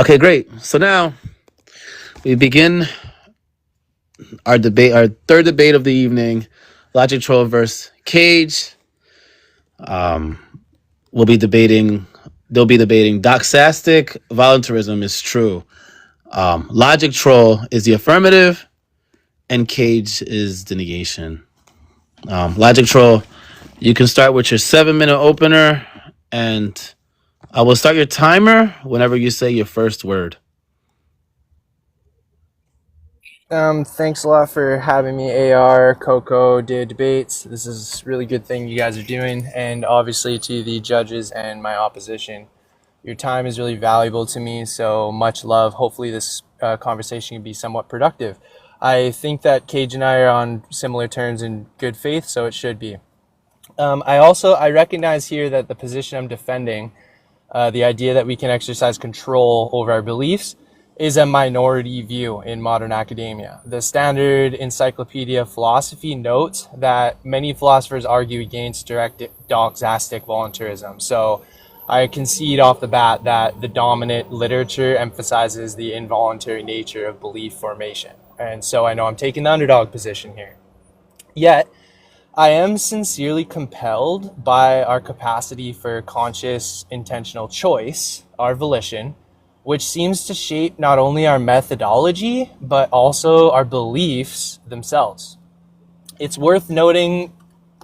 Okay, great. So now we begin our debate, our third debate of the evening, Logic Troll versus Kayj. We'll be debating, they'll be debating Doxastic, voluntarism is true. Logic Troll is the affirmative, and Kayj is the negation. Logic Troll, you can start with your 7-minute opener, and I will start your timer whenever you say your first word. Thanks a lot for having me, AR, Coco, Debates. This is a really good thing you guys are doing, and obviously to the judges and my opposition. Your time is really valuable to me, so much love. Hopefully this conversation can be somewhat productive. I think that Kayj and I are on similar terms in good faith, so it should be. I recognize here that the position I'm defending, the idea that we can exercise control over our beliefs, is a minority view in modern academia. The Standard Encyclopedia of Philosophy notes that many philosophers argue against direct doxastic voluntarism. So I concede off the bat that the dominant literature emphasizes the involuntary nature of belief formation. And so I know I'm taking the underdog position here. Yet, I am sincerely compelled by our capacity for conscious, intentional choice, our volition, which seems to shape not only our methodology, but also our beliefs themselves. It's worth noting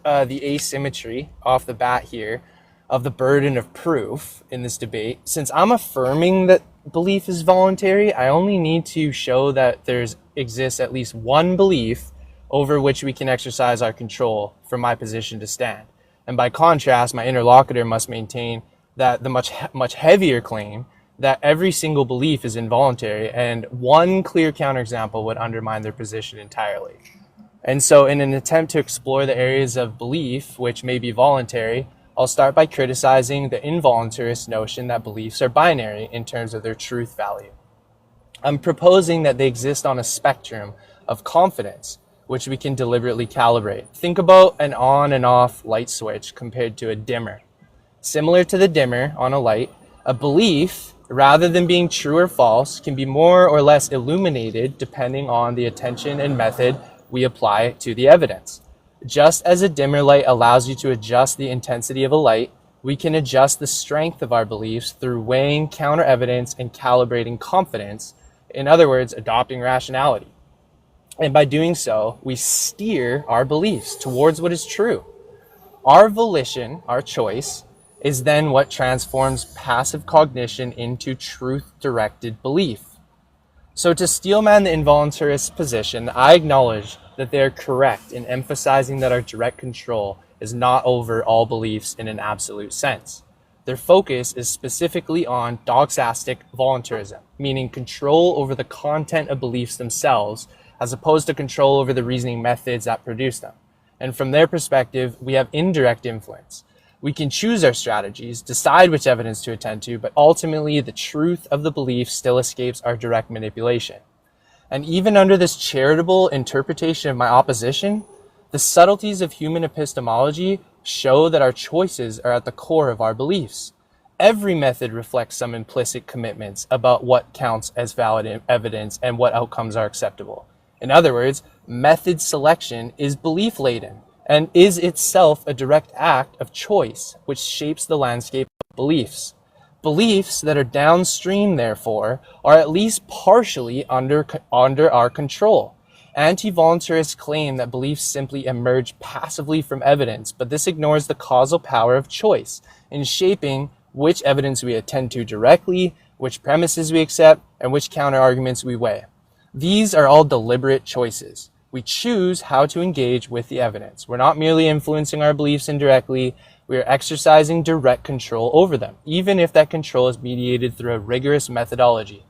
the asymmetry off the bat here of the burden of proof in this debate. Since I'm affirming that belief is voluntary, I only need to show that there exists at least one belief over which we can exercise our control for my position to stand. And by contrast, my interlocutor must maintain that the much heavier claim that every single belief is involuntary, and one clear counterexample would undermine their position entirely. And so in an attempt to explore the areas of belief which may be voluntary, I'll start by criticizing the involuntarist notion that beliefs are binary in terms of their truth value. I'm proposing that they exist on a spectrum of confidence, which we can deliberately calibrate. Think about an on and off light switch compared to a dimmer. Similar to the dimmer on a light, a belief, rather than being true or false, can be more or less illuminated depending on the attention and method we apply to the evidence. Just as a dimmer light allows you to adjust the intensity of a light, we can adjust the strength of our beliefs through weighing counter evidence and calibrating confidence, in other words, adopting rationality. And by doing so, we steer our beliefs towards what is true. Our volition, our choice, is then what transforms passive cognition into truth-directed belief. So to steelman the involuntarist position, I acknowledge that they are correct in emphasizing that our direct control is not over all beliefs in an absolute sense. Their focus is specifically on doxastic voluntarism, meaning control over the content of beliefs themselves, as opposed to control over the reasoning methods that produce them. And from their perspective, we have indirect influence. We can choose our strategies, decide which evidence to attend to, but ultimately the truth of the belief still escapes our direct manipulation. And even under this charitable interpretation of my opposition, the subtleties of human epistemology show that our choices are at the core of our beliefs. Every method reflects some implicit commitments about what counts as valid evidence and what outcomes are acceptable. In other words, method selection is belief-laden and is itself a direct act of choice which shapes the landscape of beliefs. Beliefs that are downstream, therefore, are at least partially under our control. Anti-voluntarists claim that beliefs simply emerge passively from evidence, but this ignores the causal power of choice in shaping which evidence we attend to directly, which premises we accept, and which counter-arguments we weigh. These are all deliberate choices. We choose how to engage with the evidence. We're not merely influencing our beliefs indirectly, we are exercising direct control over them, even if that control is mediated through a rigorous methodology.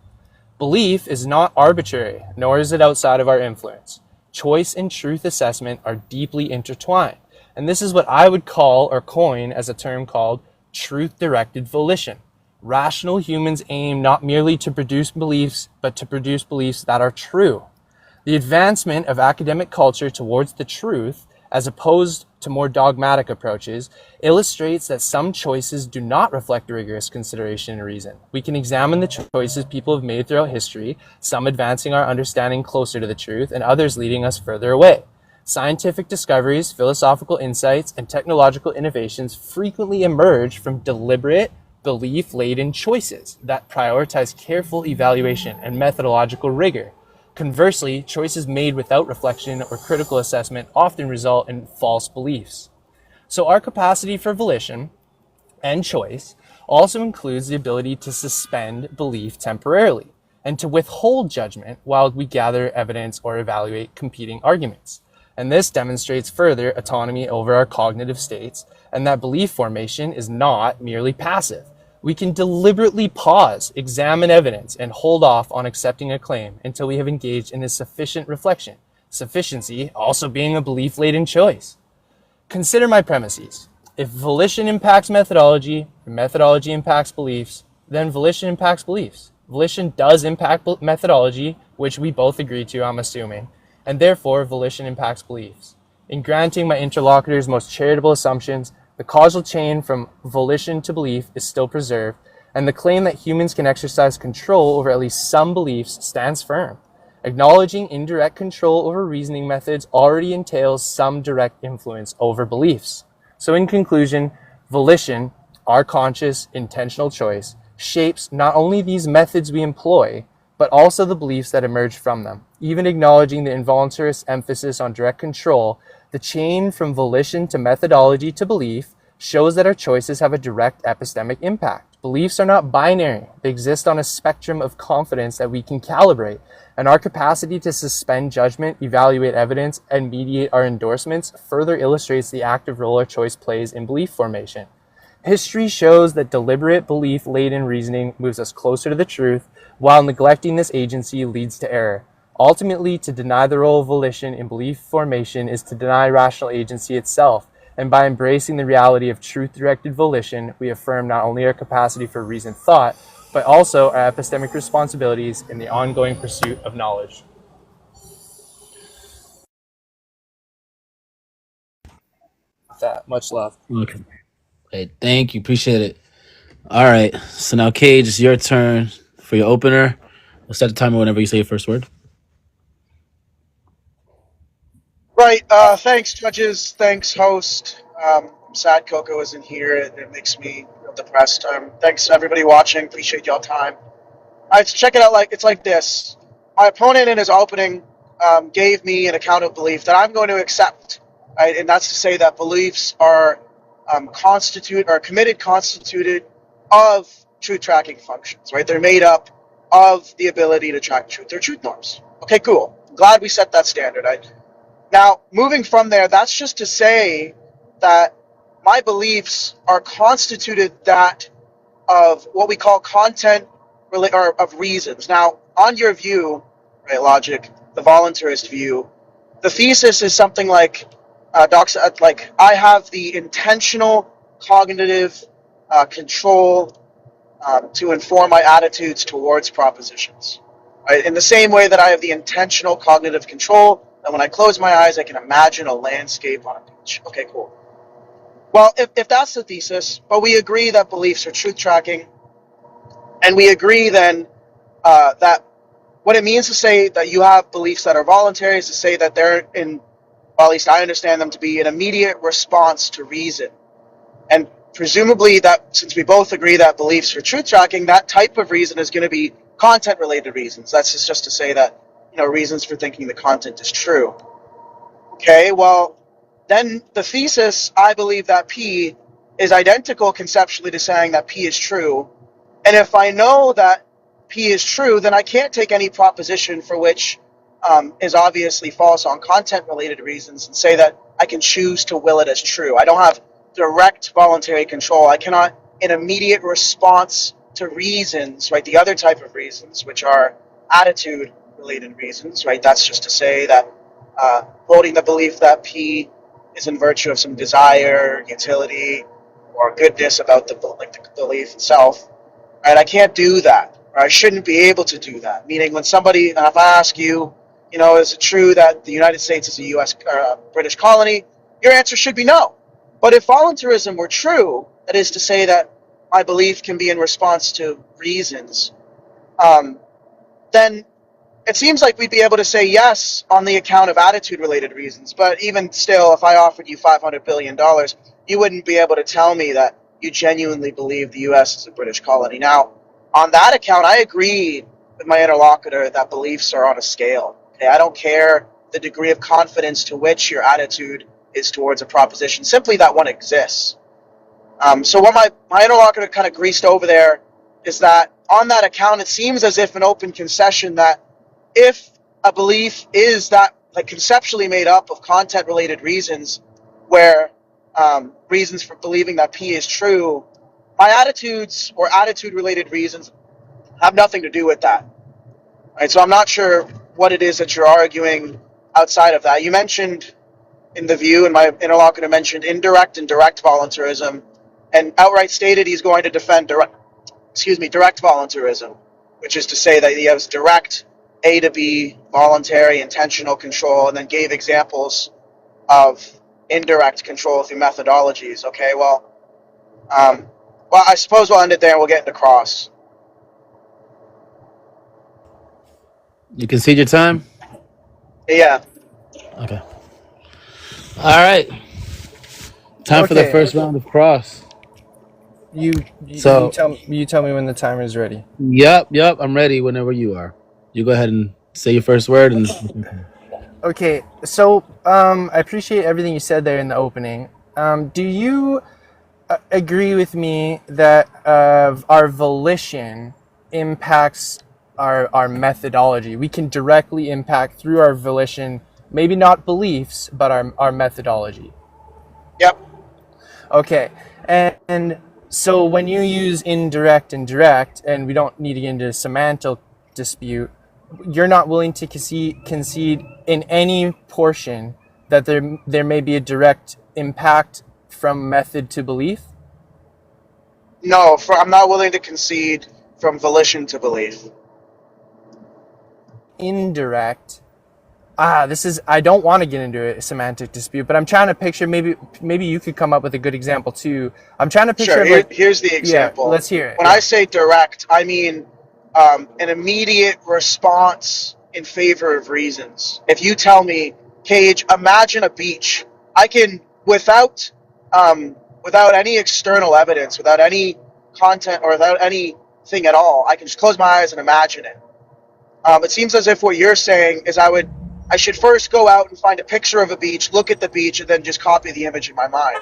Belief is not arbitrary, nor is it outside of our influence. Choice and truth assessment are deeply intertwined, and this is what I would call or coin as a term called truth-directed volition. Rational humans aim not merely to produce beliefs, but to produce beliefs that are true. The advancement of academic culture towards the truth as opposed to more dogmatic approaches, illustrates that some choices do not reflect rigorous consideration and reason. We can examine the choices people have made throughout history, some advancing our understanding closer to the truth, and others leading us further away. Scientific discoveries, philosophical insights, and technological innovations frequently emerge from deliberate, belief-laden choices that prioritize careful evaluation and methodological rigor. Conversely, choices made without reflection or critical assessment often result in false beliefs. So our capacity for volition and choice also includes the ability to suspend belief temporarily and to withhold judgment while we gather evidence or evaluate competing arguments. And this demonstrates further autonomy over our cognitive states, and that belief formation is not merely passive. We can deliberately pause, examine evidence, and hold off on accepting a claim until we have engaged in a sufficient reflection, sufficiency also being a belief-laden choice. Consider my premises. If volition impacts methodology, and methodology impacts beliefs, then volition impacts beliefs. Volition does impact methodology, which we both agree to, I'm assuming, and therefore volition impacts beliefs. In granting my interlocutor's most charitable assumptions, the causal chain from volition to belief is still preserved, and the claim that humans can exercise control over at least some beliefs stands firm. Acknowledging indirect control over reasoning methods already entails some direct influence over beliefs. So in conclusion, volition, our conscious, intentional choice, shapes not only these methods we employ, but also the beliefs that emerge from them. Even acknowledging the involuntarist emphasis on direct control, the chain from volition to methodology to belief shows that our choices have a direct epistemic impact. Beliefs are not binary. They exist on a spectrum of confidence that we can calibrate, and our capacity to suspend judgment, evaluate evidence, and mediate our endorsements further illustrates the active role our choice plays in belief formation. History shows that deliberate, belief-laden reasoning moves us closer to the truth, while neglecting this agency leads to error. Ultimately, to deny the role of volition in belief formation is to deny rational agency itself, and by embracing the reality of truth-directed volition, we affirm not only our capacity for reasoned thought, but also our epistemic responsibilities in the ongoing pursuit of knowledge. With that, much love. Okay. Hey, thank you. Appreciate it. All right. So now, Kayj, it's your turn for your opener. We'll set the timer whenever you say your first word. Right. Thanks, judges. Thanks, host. I'm sad Coco isn't here. It makes me real depressed. Thanks, everybody watching. Appreciate y'all time. All right, so check it out. It's like this. My opponent in his opening gave me an account of belief that I'm going to accept. Right? And that's to say that beliefs are constituted of truth tracking functions. Right? They're made up of the ability to track truth. They're truth norms. Okay, cool. Glad we set that standard. Now, moving from there, that's just to say that my beliefs are constituted that of what we call content or of reasons. Now, on your view, right, logic, the voluntarist view, the thesis is something like like I have the intentional cognitive control to inform my attitudes towards propositions. Right? In the same way that I have the intentional cognitive control, and when I close my eyes, I can imagine a landscape on a beach. Okay, cool. Well, if that's the thesis, but we agree that beliefs are truth tracking, and we agree then that what it means to say that you have beliefs that are voluntary is to say that they're well, at least I understand them to be an immediate response to reason. And presumably that, since we both agree that beliefs are truth tracking, that type of reason is going to be content related reasons. That's just to say that, reasons for thinking the content is true. Okay, well, then the thesis, I believe that P is identical conceptually to saying that P is true. And if I know that P is true, then I can't take any proposition for which is obviously false on content-related reasons and say that I can choose to will it as true. I don't have direct voluntary control. I cannot, in immediate response to reasons, right, the other type of reasons, which are attitude-related reasons, right, that's just to say that holding the belief that P is in virtue of some desire, utility, or goodness about the belief itself, right? I can't do that, or I shouldn't be able to do that. Meaning, when somebody, if I ask you, is it true that the United States is a U.S. British colony? your answer should be no. But if voluntarism were true, that is to say that my belief can be in response to reasons, then it seems like we'd be able to say yes on the account of attitude-related reasons. But even still, if I offered you $500 billion, you wouldn't be able to tell me that you genuinely believe the U.S. is a British colony. Now, on that account, I agree with my interlocutor that beliefs are on a scale. Okay, I don't care the degree of confidence to which your attitude is towards a proposition, simply that one exists. So what my interlocutor kind of greased over there is that on that account, it seems as if an open concession that if a belief is that like conceptually made up of content-related reasons, where reasons for believing that P is true, my attitudes or attitude-related reasons have nothing to do with that. Right? So I'm not sure what it is that you're arguing outside of that. You mentioned in the view, and my interlocutor mentioned indirect and direct voluntarism, and outright stated he's going to defend direct voluntarism, which is to say that he has direct A to B voluntary intentional control, and then gave examples of indirect control through methodologies. Okay, well, I suppose we'll end it there and we'll get into cross. You concede your time? Yeah. Okay. All right. Time for the Okay. first round of cross. You So- tell me when the timer is ready. Yep. I'm ready whenever you are. You go ahead and say your first word. And Okay, so I appreciate everything you said there in the opening. Do you agree with me that our volition impacts our methodology? We can directly impact through our volition, maybe not beliefs, but our methodology. Yep. Okay, and so when you use indirect and direct, and we don't need to get into a semantic dispute, you're not willing to concede in any portion that there may be a direct impact from method to belief? No, I'm not willing to concede from volition to belief. Indirect. I don't want to get into a semantic dispute, but I'm trying to picture, maybe you could come up with a good example too. I'm trying to picture. Sure, here's the example. Yeah, let's hear it. When I say direct, I mean an immediate response in favor of reasons. If you tell me, Kayj, imagine a beach, I can, without any external evidence, without any content or without anything at all, I can just close my eyes and imagine it. It seems as if what you're saying is I should first go out and find a picture of a beach, look at the beach, and then just copy the image in my mind.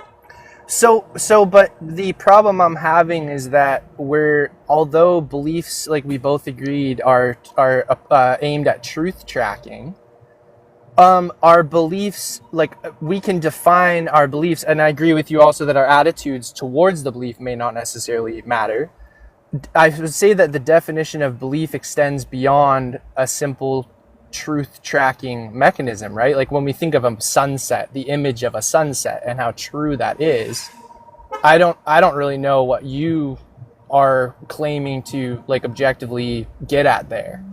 But the problem I'm having is that although beliefs, like we both agreed, are aimed at truth tracking, our beliefs, like we can define our beliefs, and I agree with you also that our attitudes towards the belief may not necessarily matter. I would say that the definition of belief extends beyond a simple truth tracking mechanism, right? Like when we think of a sunset, the image of a sunset and how true that is, I don't really know what you are claiming to like objectively get at there.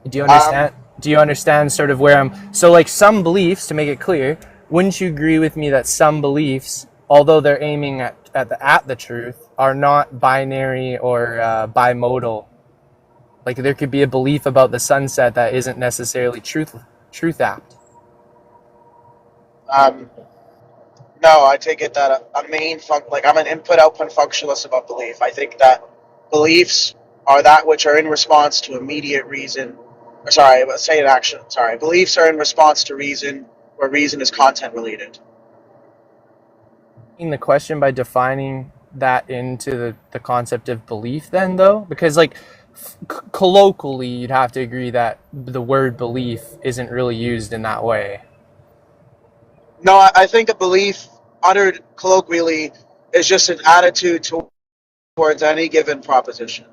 Do you understand? Do you understand sort of where so like some beliefs, to make it clear, wouldn't you agree with me that some beliefs, although they're aiming at the truth, are not binary or bimodal? Like there could be a belief about the sunset that isn't necessarily truth apt. No, I take it that I'm an input-output functionalist about belief. I think that beliefs are that which are in response to immediate reason. Or sorry, let's say an action. Sorry, beliefs are in response to reason, where reason is content-related. The question by defining that into the concept of belief then, though? Because like colloquially, you'd have to agree that the word belief isn't really used in that way. No, I think a belief, uttered colloquially, is just an attitude towards any given proposition.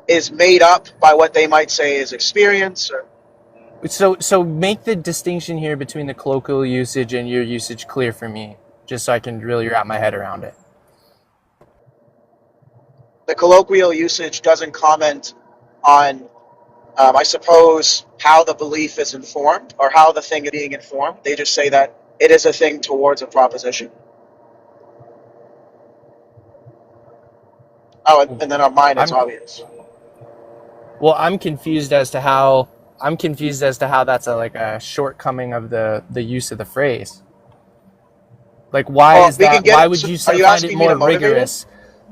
Is made up by what they might say is experience. So make the distinction here between the colloquial usage and your usage clear for me, just so I can really wrap my head around it. The colloquial usage doesn't comment on I suppose, how the belief is informed or how the thing is being informed. They just say that it is a thing towards a proposition. Oh, and then on mine, it's I'm obvious. well, I'm confused as to how that's a shortcoming of the use of the phrase. Like, why Well, is we can that? get. Why would you Are you find it asking me to more motivate it? rigorous?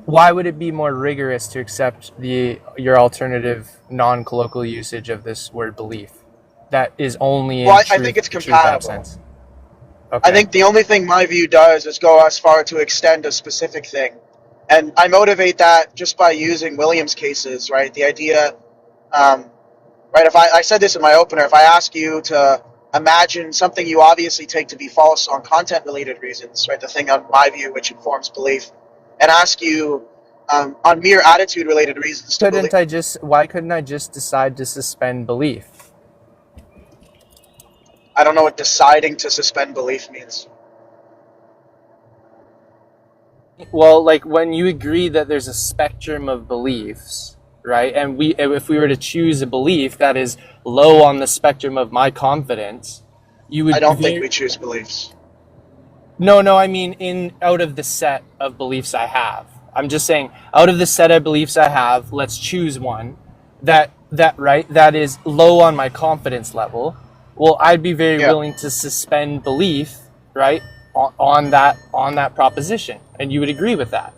Why would it be more rigorous to accept your alternative non-colloquial usage of this word belief that is only in Well, I think it's truth compatible. absence? I Okay. think the only thing my view does is go as far to extend a specific thing. And I motivate that just by using Williams cases, right? The idea, right? If I said this in my opener, if I ask you to imagine something you obviously take to be false on content related reasons, right? The thing on my view, which informs belief, and ask you on mere attitude related reasons to believe. Why couldn't I just decide to suspend belief? I don't know what deciding to suspend belief means. Well, like when you agree that there's a spectrum of beliefs, right? And if we were to choose a belief that is low on the spectrum of my confidence, you I would don't think we choose beliefs. No, I mean out of the set of beliefs I have. I'm just saying out of the set of beliefs I have, let's choose one that is low on my confidence level. Well, I'd be very Yeah. willing to suspend belief, right, on that proposition, and you would agree with that.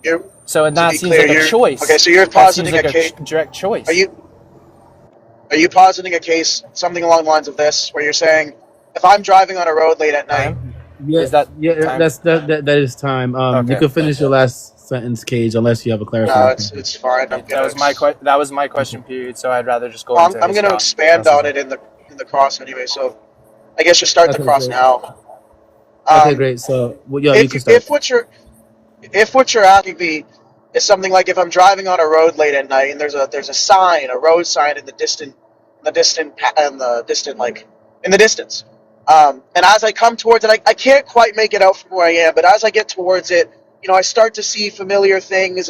You're, So, and to that be seems clear, like a choice. okay. So you're That seems positing like a a case. direct choice. Are you positing a case something along the lines of this, where you're saying, if I'm driving on a road late at night, Time? Yeah, Is that yeah, time? that is time. You Okay. can finish your last sentence, Cage, unless you have a no, clarification. it's fine. That was my question period, so I'd rather just go Well, into I'm his going to cross. expand on it in the cross anyway. So I guess you start the Okay, cross great. now. Okay, Um, great. So, well, yeah, you if can you, start. if what you're asking me is something like if I'm driving on a road late at night and there's a sign, a road sign in the distance. And as I come towards it, I can't quite make it out from where I am, but as I get towards it, I start to see familiar things,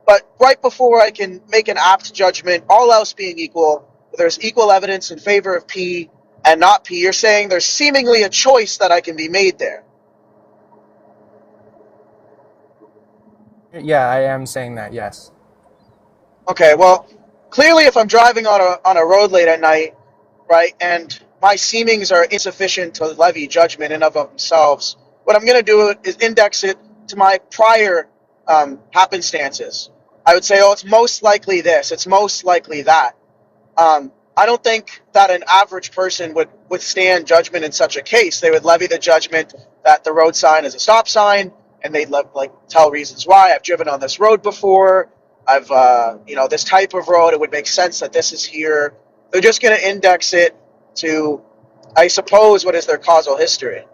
but right before I can make an apt judgment, all else being equal, there's equal evidence in favor of P and not P. You're saying there's seemingly a choice that I can be made there. Yeah, I am saying that. Yes. Okay, well, clearly if I'm driving on a road late at night, right, and my seemings are insufficient to levy judgment in of themselves, what I'm going to do is index it to my prior happenstances. I would say, oh, it's most likely this, it's most likely that. I don't think that an average person would withstand judgment in such a case. They would levy the judgment that the road sign is a stop sign, and they'd tell reasons why. I've driven on this road before. I've this type of road. It would make sense that this is here. They're just going to index it to, I suppose, what is their causal history.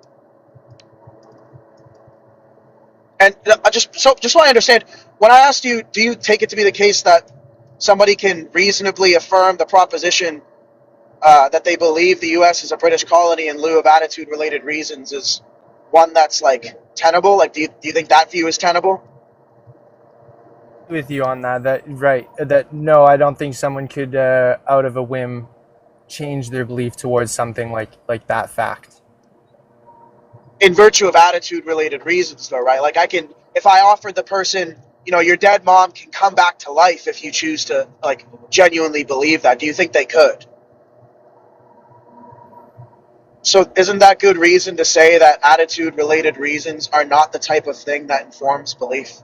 And just so I understand, when I asked you, do you take it to be the case that somebody can reasonably affirm the proposition that they believe the U.S. is a British colony in lieu of attitude-related reasons is one that's tenable? Do you think that view is tenable? With you on that right, that no, I don't think someone could out of a whim change their belief towards something like that fact. In virtue of attitude-related reasons, though, right? If I offered the person, your dead mom can come back to life if you choose to genuinely believe that. Do you think they could? So isn't that good reason to say that attitude-related reasons are not the type of thing that informs belief?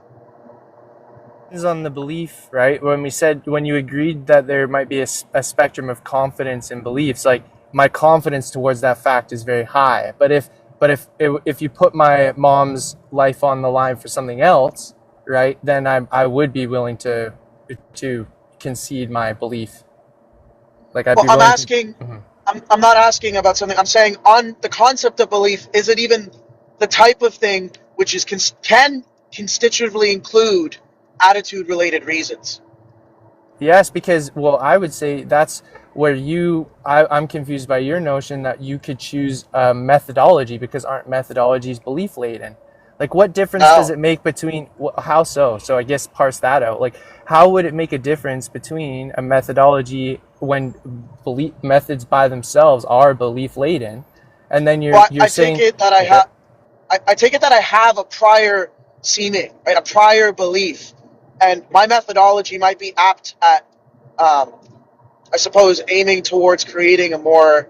Is on the belief, right? When you agreed that there might be a spectrum of confidence in beliefs, my confidence towards that fact is very high. But if you put my mom's life on the line for something else, right, then I would be willing to concede my belief. I'm asking. I'm not asking about something. I'm saying on the concept of belief, is it even the type of thing which can constitutively include attitude-related reasons? Yes, because I would say that's where I'm confused by your notion that you could choose a methodology, because aren't methodologies belief laden? Like, what difference does No. it make between, how so? So I guess parse that out. Like, how would it make a difference between a methodology when belief methods by themselves are belief laden, and then Well, you're I take saying, it that I okay, have. I take it that I have a prior seeming, right, a prior belief, and my methodology might be apt at, um, I suppose, aiming towards creating a more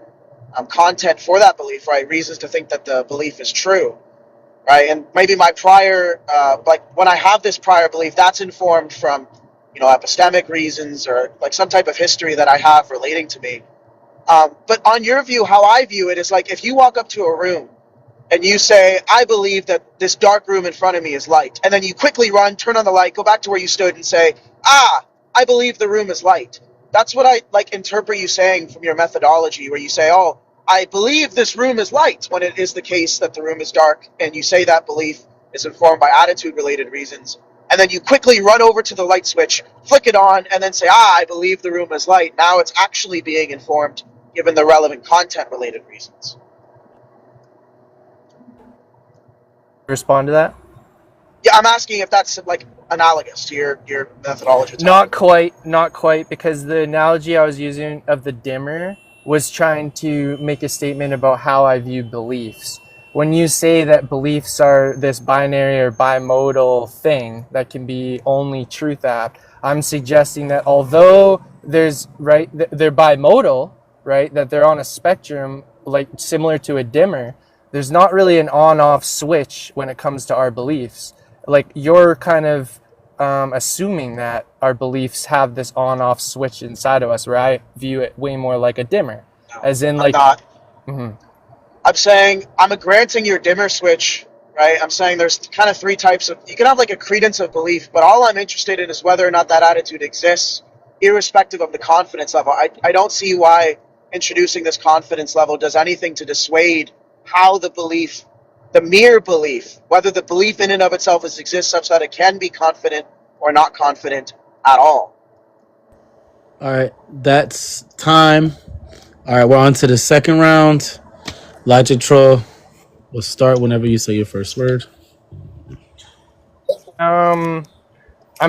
content for that belief, right? Reasons to think that the belief is true, right? And maybe my prior, like when I have this prior belief, that's informed from, epistemic reasons or like some type of history that I have relating to me. But on your view, how I view it is like if you walk up to a room and you say, I believe that this dark room in front of me is light. And then you quickly run, turn on the light, go back to where you stood and say, I believe the room is light. That's what I like interpret you saying from your methodology, where you say, oh, I believe this room is light, when it is the case that the room is dark. And you say that belief is informed by attitude related reasons. And then you quickly run over to the light switch, flick it on, and then say, I believe the room is light. Now it's actually being informed given the relevant content related reasons. respond to that? Yeah, I'm asking if that's like analogous to your methodology. Not quite, because the analogy I was using of the dimmer was trying to make a statement about how I view beliefs. When you say that beliefs are this binary or bimodal thing that can be only truth apt, I'm suggesting that although they're bimodal, right, that they're on a spectrum like similar to a dimmer, there's not really an on-off switch when it comes to our beliefs. Like, you're kind of assuming that our beliefs have this on-off switch inside of us, where I view it way more like a dimmer, No, as in I'm like, not. mhm. I'm saying I'm granting your dimmer switch, right? I'm saying there's kind of three types of. You can have like a credence of belief, but all I'm interested in is whether or not that attitude exists, irrespective of the confidence level. I don't see why introducing this confidence level does anything to dissuade how the mere belief, whether the belief in and of itself exists such that it can be confident or not confident at all. All right, that's time. All right, we're on to the second round. Logic Troll, we'll start whenever you say your first word. I'm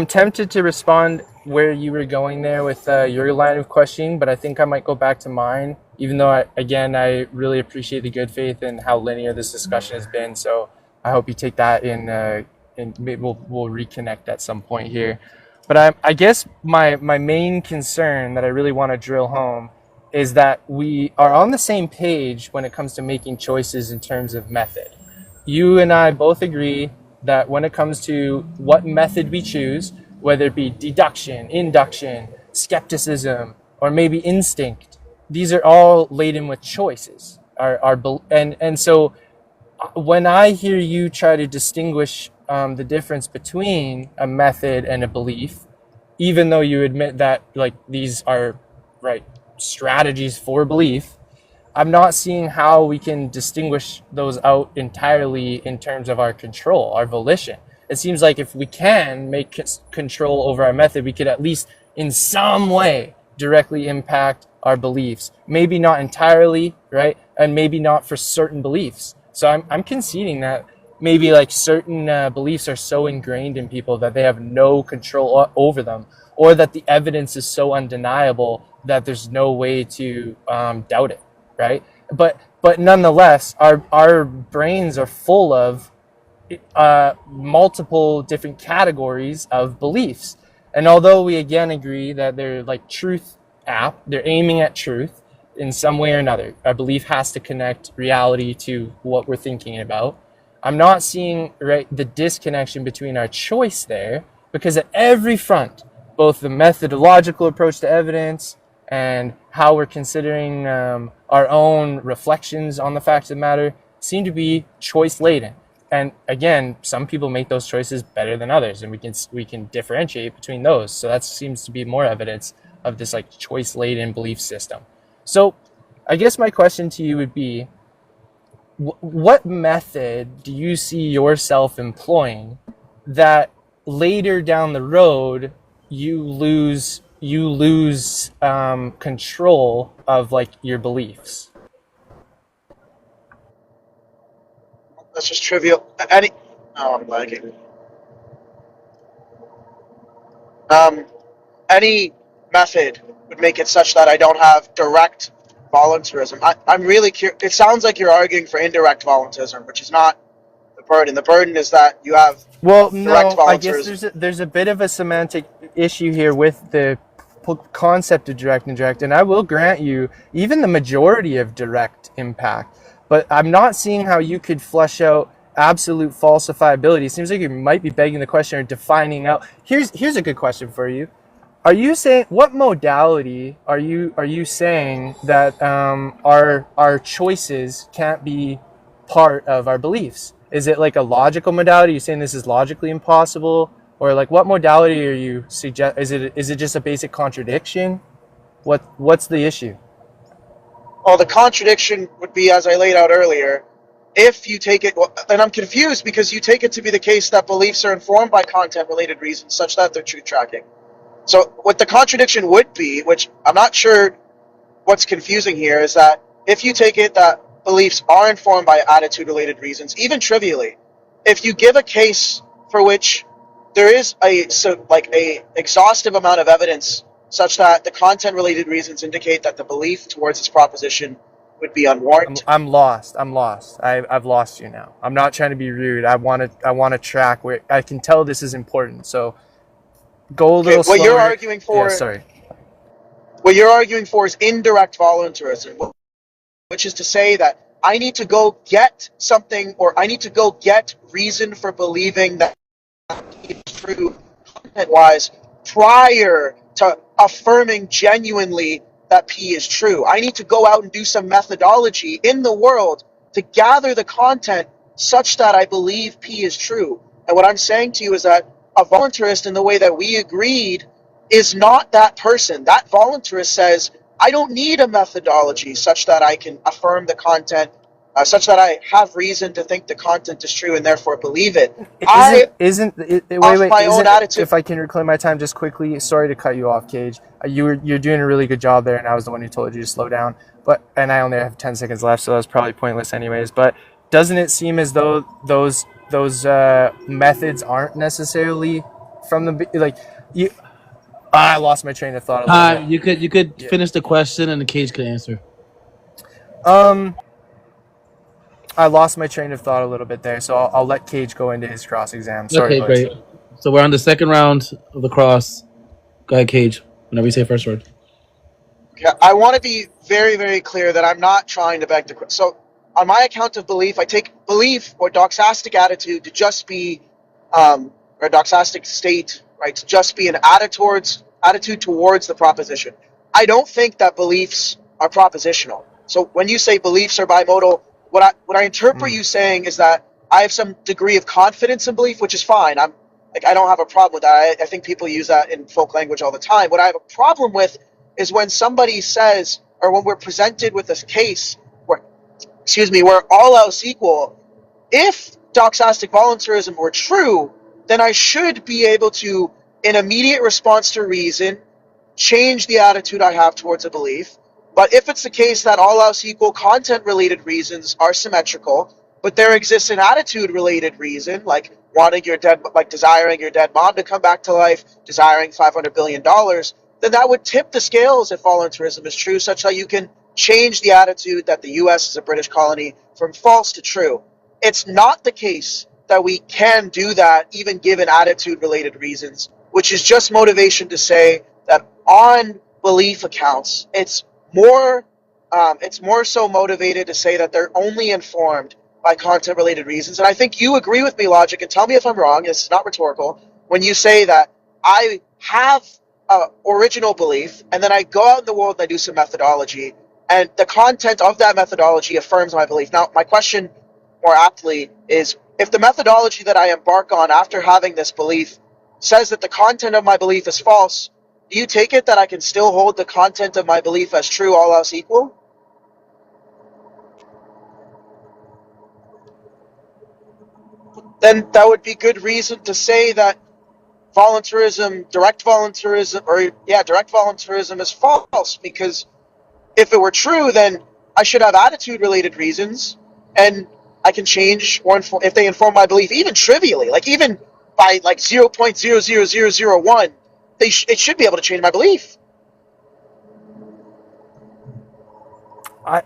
tempted to respond where you were going there with your line of questioning, but I think I might go back to mine, even though I really appreciate the good faith and how linear this discussion has been. So I hope you take that in, and maybe we'll reconnect at some point here. But I guess my main concern that I really want to drill home is that we are on the same page when it comes to making choices in terms of method. You and I both agree that when it comes to what method we choose, whether it be deduction, induction, skepticism, or maybe instinct, these are all laden with choices. And so when I hear you try to distinguish the difference between a method and a belief, even though you admit that like these are right strategies for belief, I'm not seeing how we can distinguish those out entirely in terms of our control, our volition. It seems like if we can make control over our method, we could at least in some way directly impact our beliefs. Maybe not entirely, right? And maybe not for certain beliefs. So I'm conceding that maybe like certain beliefs are so ingrained in people that they have no control over them, or that the evidence is so undeniable that there's no way to doubt it. Right, but nonetheless, our brains are full of multiple different categories of beliefs, and although we again agree that they're like they're aiming at truth in some way or another. Our belief has to connect reality to what we're thinking about. I'm not seeing the disconnection between our choice there, because at every front, both the methodological approach to evidence and how we're considering our own reflections on the facts of the matter seem to be choice laden. And again, some people make those choices better than others, and we can differentiate between those. So that seems to be more evidence of this like choice laden belief system. So I guess my question to you would be, what method do you see yourself employing that later down the road you lose control of like your beliefs? That's just trivial. Any Oh, I'm lagging. Any method would make it such that I don't have direct voluntarism. I'm really curious. It sounds like you're arguing for indirect voluntarism, which is not the burden. The burden is that you have Well, direct no, I guess voluntarism. there's a bit of a semantic issue here with the concept of direct and indirect, and I will grant you even the majority of direct impact, but I'm not seeing how you could flesh out absolute falsifiability. It seems like you might be begging the question or defining out. Here's a good question for you. Are you saying what modality are you saying that our choices can't be part of our beliefs? Is it like a logical modality? You're saying this is logically impossible, or like what modality are you suggest? Is it just a basic contradiction? What's the issue? Well, the contradiction would be, as I laid out earlier, if you take it, and I'm confused because you take it to be the case that beliefs are informed by content-related reasons such that they're truth tracking. So what the contradiction would be, which I'm not sure what's confusing here, is that if you take it that beliefs are informed by attitude-related reasons, even trivially, if you give a case for which there is a exhaustive amount of evidence such that the content-related reasons indicate that the belief towards this proposition would be unwarranted. I'm lost. I've lost you now. I'm not trying to be rude. I want to track where I can tell this is important. So go a Okay, little slower. what you're arguing for, Yeah, sorry. what you're arguing for is indirect voluntarism, which is to say that I need to go get something, or I need to go get reason for believing that it's true content-wise prior to affirming genuinely that P is true. I need to go out and do some methodology in the world to gather the content such that I believe P is true. And what I'm saying to you is that a voluntarist, in the way that we agreed, is not that person. That voluntarist says, I don't need a methodology such that I can affirm the content, such that I have reason to think the content is true and therefore believe it. If I can reclaim my time just quickly, sorry to cut you off, Kayj. You're doing a really good job there, and I was the one who told you to slow down. And I only have 10 seconds left, so that was probably pointless anyways. But doesn't it seem as though those methods aren't necessarily from the like you? I lost my train of thought a little bit. You could finish the question and the Kayj could answer. I lost my train of thought a little bit there, so I'll let Kayj go into his cross exam. Sorry, Okay, boys. great. So we're on the second round of the cross. Go ahead, Kayj. Whenever you say first word. I want to be very, very clear that I'm not trying to beg the question. So, on my account of belief, I take belief or doxastic attitude to just be, or doxastic state, right, to just be an attitude towards the proposition. I don't think that beliefs are propositional. So, when you say beliefs are bimodal, what I interpret you saying is that I have some degree of confidence in belief, which is fine. I don't have a problem with that. I think people use that in folk language all the time. What I have a problem with is when somebody says, or when we're presented with a case where all else equal, if doxastic voluntarism were true, then I should be able to, in immediate response to reason, change the attitude I have towards a belief. But if it's the case that all else equal, content-related reasons are symmetrical, but there exists an attitude-related reason, like desiring your dead mom to come back to life, desiring $500 billion, then that would tip the scales if voluntarism is true, such that you can change the attitude that the U.S. is a British colony from false to true. It's not the case that we can do that, even given attitude-related reasons, which is just motivation to say that on belief accounts, it's more so motivated to say that they're only informed by content-related reasons. And I think you agree with me, Logic, and tell me if I'm wrong. This is not rhetorical. When you say that I have original belief, and then I go out in the world and I do some methodology, and the content of that methodology affirms my belief. Now, my question more aptly is, if the methodology that I embark on after having this belief says that the content of my belief is false, do you take it that I can still hold the content of my belief as true, all else equal? Then that would be good reason to say that direct voluntarism is false, because if it were true, then I should have attitude-related reasons, and I can change or if they inform my belief, even trivially, like even by like 0.00001, it should be able to change my belief. Well,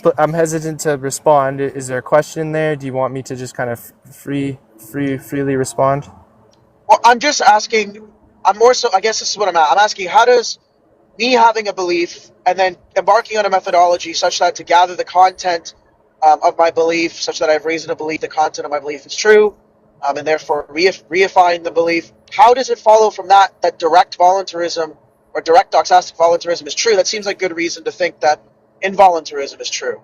but I'm hesitant to respond. Is there a question there? Do you want me to just kind of freely respond? Well, I'm just asking. I'm more so. I guess this is what I'm at. I'm asking, how does me having a belief and then embarking on a methodology such that to gather the content of my belief, such that I have reason to believe the content of my belief is true, and therefore reifying the belief, how does it follow from that direct voluntarism or direct doxastic voluntarism is true? That seems like good reason to think that involuntarism is true.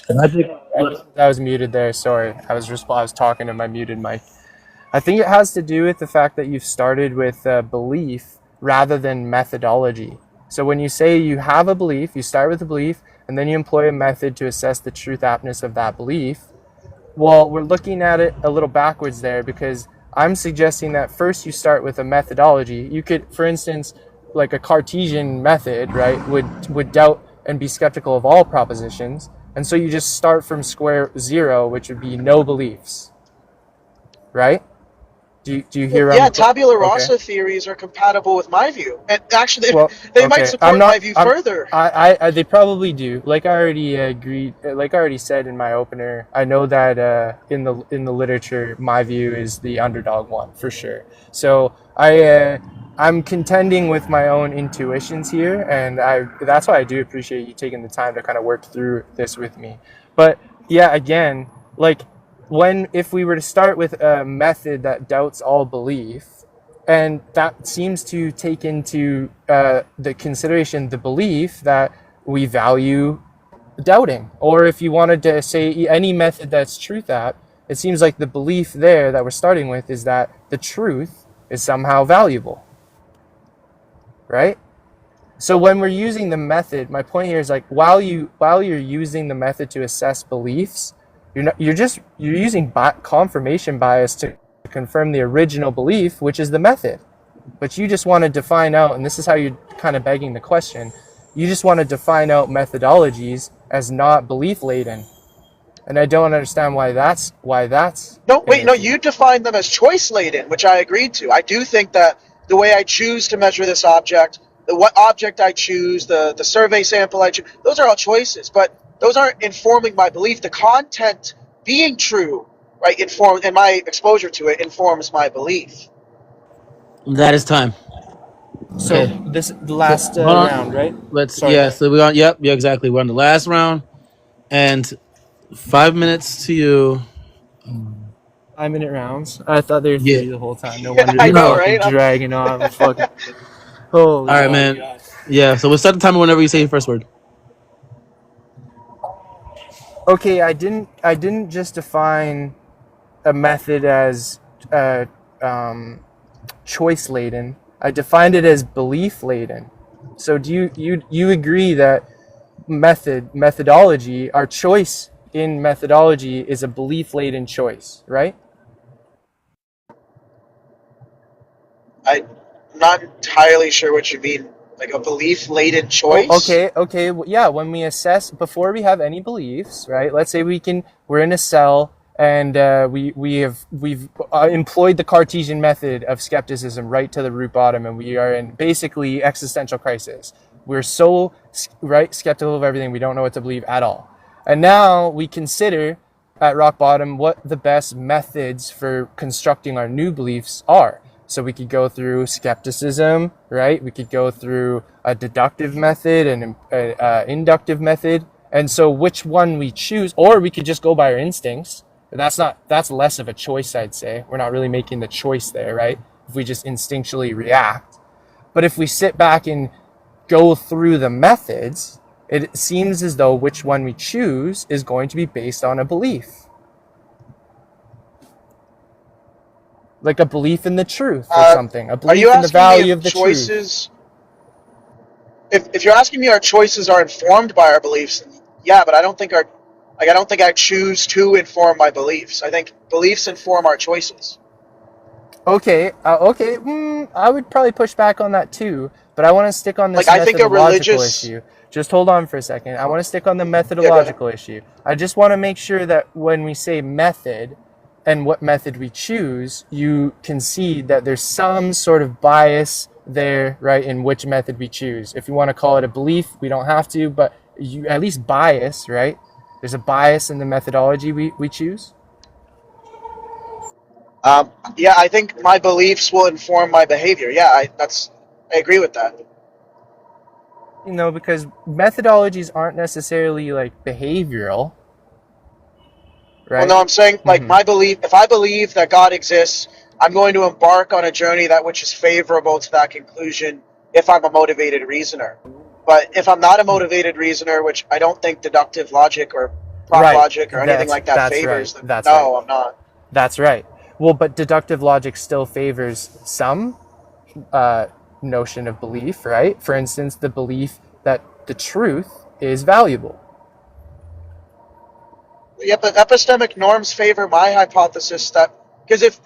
I was muted there. Sorry, I was talking to my muted mic. I think it has to do with the fact that you've started with belief rather than methodology. So when you say you have a belief, you start with a belief, and then you employ a method to assess the truth aptness of that belief. Well, we're looking at it a little backwards there, because I'm suggesting that first you start with a methodology. You could, for instance, like a Cartesian method, right, would doubt and be skeptical of all propositions. And so you just start from square zero, which would be no beliefs, right? Do you hear? Yeah, tabula rasa theories are compatible with my view, and actually, they might support my view further. They probably do. Like I already agreed. Like I already said in my opener, I know that in the literature, my view is the underdog one for sure. So I'm contending with my own intuitions here, and that's why I do appreciate you taking the time to kind of work through this with me. But yeah, again, like. If we were to start with a method that doubts all belief, and that seems to take into the consideration the belief that we value doubting, or if you wanted to say any method that's truth apt, it seems like the belief there that we're starting with is that the truth is somehow valuable, right? So when we're using the method, my point here is like while you're using the method to assess beliefs, you're using confirmation bias to confirm the original belief, which is the method. But you just want to define out, and this is how you're kind of begging the question, you just want to define out methodologies as not belief laden. And I don't understand why that's No, you define them as choice laden, which I agreed to. I do think that the way I choose to measure this object, what object I choose, the survey sample I choose, those are all choices, but those aren't informing my belief. The content being true, right, and my exposure to it informs my belief. That is time. So okay. This is the last round, right? So we're on. Yep, yeah, exactly. We're on the last round, and 5 minutes to you. 5-minute rounds. I thought they were 3 the whole time. No wonder I know, right? Dragging on. Fucking. All right, man. God. Yeah. So we'll start the timer whenever you say your first word. Okay, I didn't just define a method as choice laden. I defined it as belief laden. So do you agree that methodology, our choice in methodology is a belief laden choice, right? I'm not entirely sure what you mean. Like a belief-laden choice? Okay. Yeah, when we assess, before we have any beliefs, right? Let's say we're in a cell and we've employed the Cartesian method of skepticism right to the root bottom, and we are in basically existential crisis. We're so skeptical of everything, we don't know what to believe at all. And now we consider at rock bottom what the best methods for constructing our new beliefs are. So we could go through skepticism, right? We could go through a deductive method and an inductive method. And so which one we choose, or we could just go by our instincts. That's less of a choice, I'd say. We're not really making the choice there, right? If we just instinctually react. But if we sit back and go through the methods, it seems as though which one we choose is going to be based on a belief. Like a belief in the truth or something. A belief in the value of the choices, truth. If you're asking me our choices are informed by our beliefs, yeah, but I don't think Like, I don't think I choose to inform my beliefs. I think beliefs inform our choices. Okay, I would probably push back on that too, but I want to stick on this Like, I think a methodological religious... issue. Just hold on for a second. I want to stick on the Yeah, go ahead. methodological issue. I just want to make sure that when we say method and what method we choose, you concede that there's some sort of bias there, right, in which method we choose. If you want to call it a belief, we don't have to, but you at least bias, right? There's a bias in the methodology we choose. Yeah, I think my beliefs will inform my behavior. Yeah, I agree with that. You know, because methodologies aren't necessarily like behavioral, Well, right? no, I'm saying, like, my belief, if I believe that God exists, I'm going to embark on a journey that which is favorable to that conclusion if I'm a motivated reasoner. But if I'm not a motivated reasoner, which I don't think deductive logic or prop Right. logic or anything like that That's favors, right. then That's no, right. I'm not. That's right. Well, but deductive logic still favors some notion of belief, right? For instance, the belief that the truth is valuable. Yeah, but epistemic norms favor my hypothesis that, because if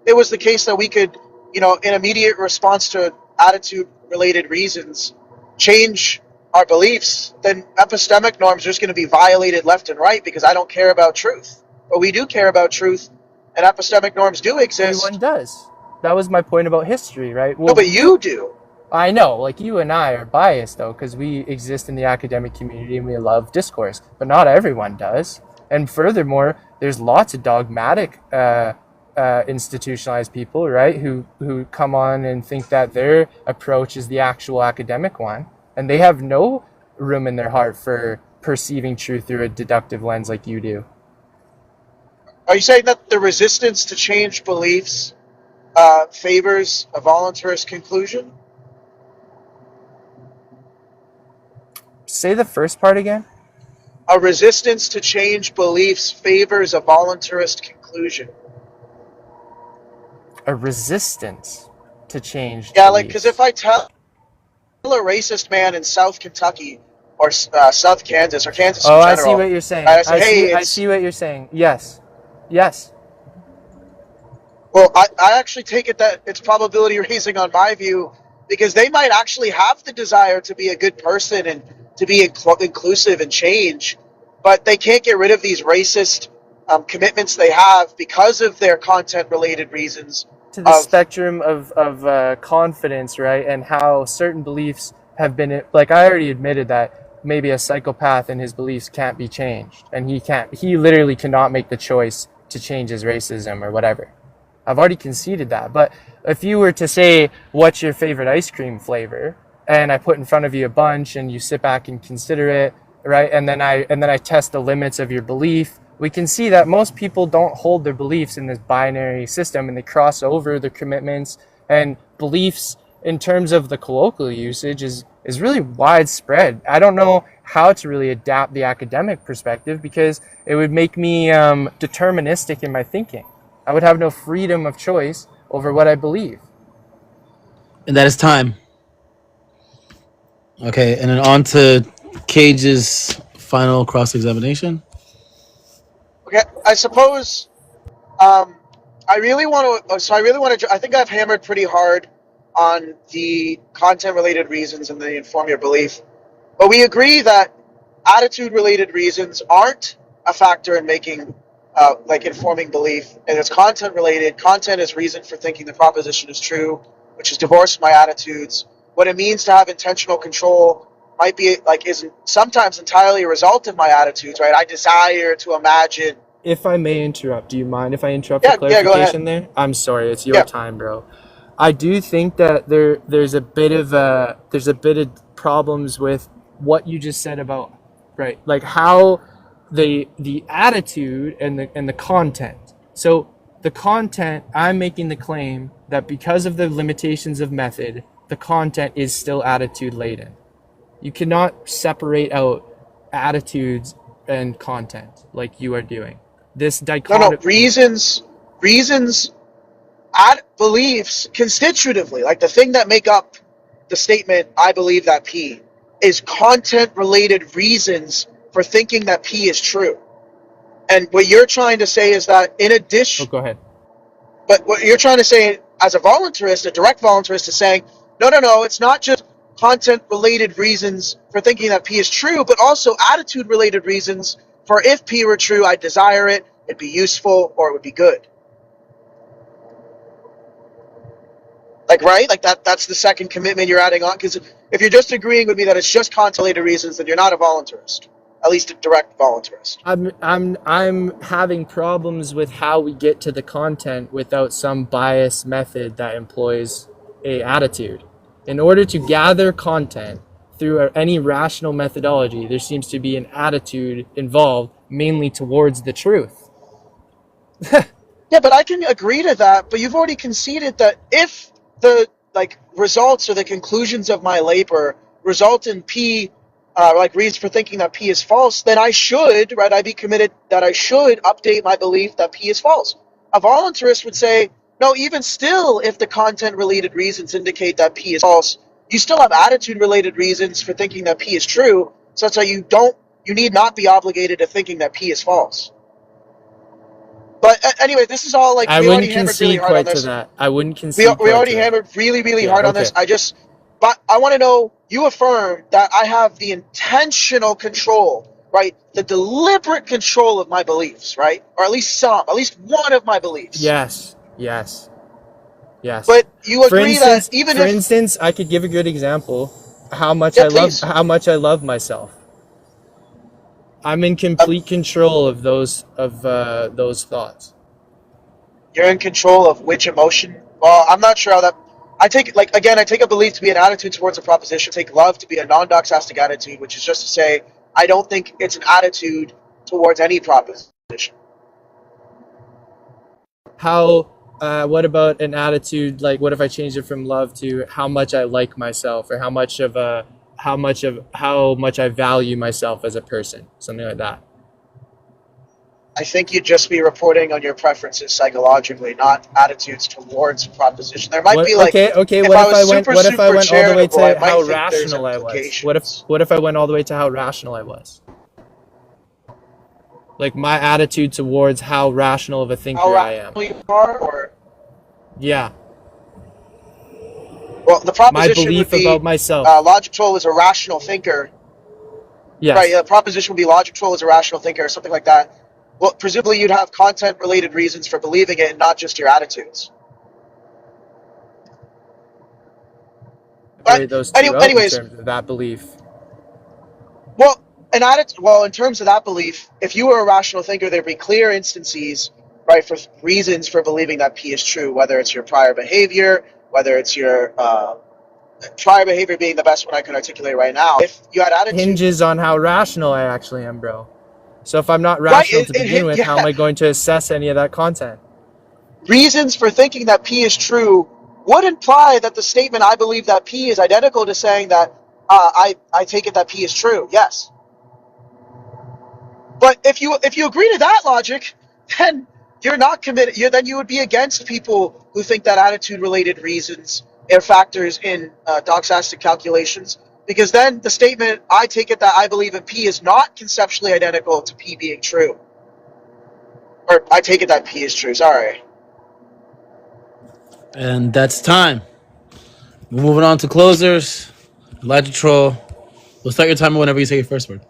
it was the case that we could, in immediate response to attitude-related reasons, change our beliefs, then epistemic norms are just going to be violated left and right because I don't care about truth. But we do care about truth, and epistemic norms do exist. Everyone does. That was my point about history, right? No, Well, but you do. I know, like you and I are biased though, because we exist in the academic community and we love discourse, but not everyone does. And furthermore, there's lots of dogmatic, institutionalized people, right, who come on and think that their approach is the actual academic one, and they have no room in their heart for perceiving truth through a deductive lens like you do. Are you saying that the resistance to change beliefs favors a voluntarist conclusion? Say the first part again. A resistance to change beliefs favors a voluntarist conclusion. A resistance to change Yeah, beliefs. like, because if I tell a racist man in South Kentucky or South Kansas or Kansas in general, I see what you're saying. right, I say, hey, I see what you're saying. Yes. Yes. Well, I actually take it that it's probability raising on my view, because they might actually have the desire to be a good person and to be inclusive and change, but they can't get rid of these racist commitments they have because of their content-related reasons. To the spectrum of confidence, right? And how certain beliefs have been, like, I already admitted that maybe a psychopath and his beliefs can't be changed. And he literally cannot make the choice to change his racism or whatever. I've already conceded that. But if you were to say, what's your favorite ice cream flavor? And I put in front of you a bunch and you sit back and consider it, right? And then I test the limits of your belief. We can see that most people don't hold their beliefs in this binary system, and they cross over their commitments, and beliefs in terms of the colloquial usage is really widespread. I don't know how to really adapt the academic perspective because it would make me deterministic in my thinking. I would have no freedom of choice over what I believe. And that is time. Okay, and then on to Kayj's final cross-examination. Okay, I suppose I really want to. I think I've hammered pretty hard on the content-related reasons and the inform your belief, but we agree that attitude-related reasons aren't a factor in making, informing belief, and it's content-related. Content is reason for thinking the proposition is true, which is divorced from my attitudes. What it means to have intentional control might be is sometimes entirely a result of my attitudes, right? I desire to imagine. If I may interrupt, do you mind if I interrupt for Yeah, go clarification ahead. there? I'm sorry, it's your time, bro. I do think that there's a bit of problems with what you just said about, right, like how the attitude and the content. So the content, I'm making the claim that because of the limitations of method, the content is still attitude laden. You cannot separate out attitudes and content like you are doing. This dichotomy. Reasons, beliefs constitutively, like the thing that make up the statement, I believe that P, is content-related reasons for thinking that P is true. And what you're trying to say is that in Oh, addition, go ahead. but what you're trying to say as a voluntarist, a direct voluntarist, is saying, no, it's not just content-related reasons for thinking that P is true, but also attitude-related reasons for if P were true, I'd desire it, it'd be useful, or it would be good. Like, right? Like that's the second commitment you're adding on. Because if you're just agreeing with me that it's just content-related reasons, then you're not a voluntarist. At least a direct voluntarist. I'm having problems with how we get to the content without some bias method that employs a attitude. In order to gather content through any rational methodology, there seems to be an attitude involved, mainly towards the truth. Yeah, but I can agree to that, but you've already conceded that if the results or the conclusions of my labor result in P, reasons for thinking that P is false, then I should, right, I'd be committed that I should update my belief that P is false. A voluntarist would say, no, even still, if the content-related reasons indicate that P is false, you still have attitude-related reasons for thinking that P is true, such that you need not be obligated to thinking that P is false. But anyway, this is all I we already wouldn't hammered really concede hard on quite to this. that. I wouldn't We concede quite already to that. hammered really Yeah, hard on okay. this. But I want to know, you affirm that I have the intentional control, right? The deliberate control of my beliefs, right? Or at least one of my beliefs. Yes. But you For agree that instance, I could give a good example. How much yeah, I please. love myself. I'm in complete control of those thoughts. You're in control of which emotion? Well, I'm not sure how that. I take a belief to be an attitude towards a proposition. I take love to be a non-doxastic attitude, which is just to say I don't think it's an attitude towards any proposition. How what about an attitude, like what if I change it from love to how much I like myself, or how much I value myself as a person, something like that? I think you'd just be reporting on your preferences psychologically, not attitudes towards a proposition. There might be okay, if what I if was I went super all the way charitable, I to might how think there's rational I was? implications. What if I went all the way to how rational I was? Like my attitude towards how rational of a thinker How I am. rational you are, or Yeah. well, the My proposition belief would be about myself. Logic Troll is a rational thinker. Yes. Right, the proposition would be Logic Troll is a rational thinker, or something like that. Well, presumably you'd have content-related reasons for believing it, and not just your attitudes. Separate those two out in anyways, terms of that belief. well, in terms of that belief, if you were a rational thinker, there'd be clear instances, right, for reasons for believing that P is true, whether it's your prior behavior, whether it's your prior behavior being the best one I can articulate right now. If you had attitude, Hinges on how rational I actually am, bro. So if I'm not rational to begin with, how am I going to assess any of that content? Reasons for thinking that P is true would imply that the statement "I believe that P" is identical to saying that I take it that P is true. Yes. But if you agree to that logic, then you're not committed. Then you would be against people who think that attitude-related reasons are factors in doxastic calculations, because then the statement "I take it that I believe in P" is not conceptually identical to P being true. Or I take it that P is true. Sorry. And that's time. We're moving on to closers. Logic Troll. We'll start your timer whenever you say your first word.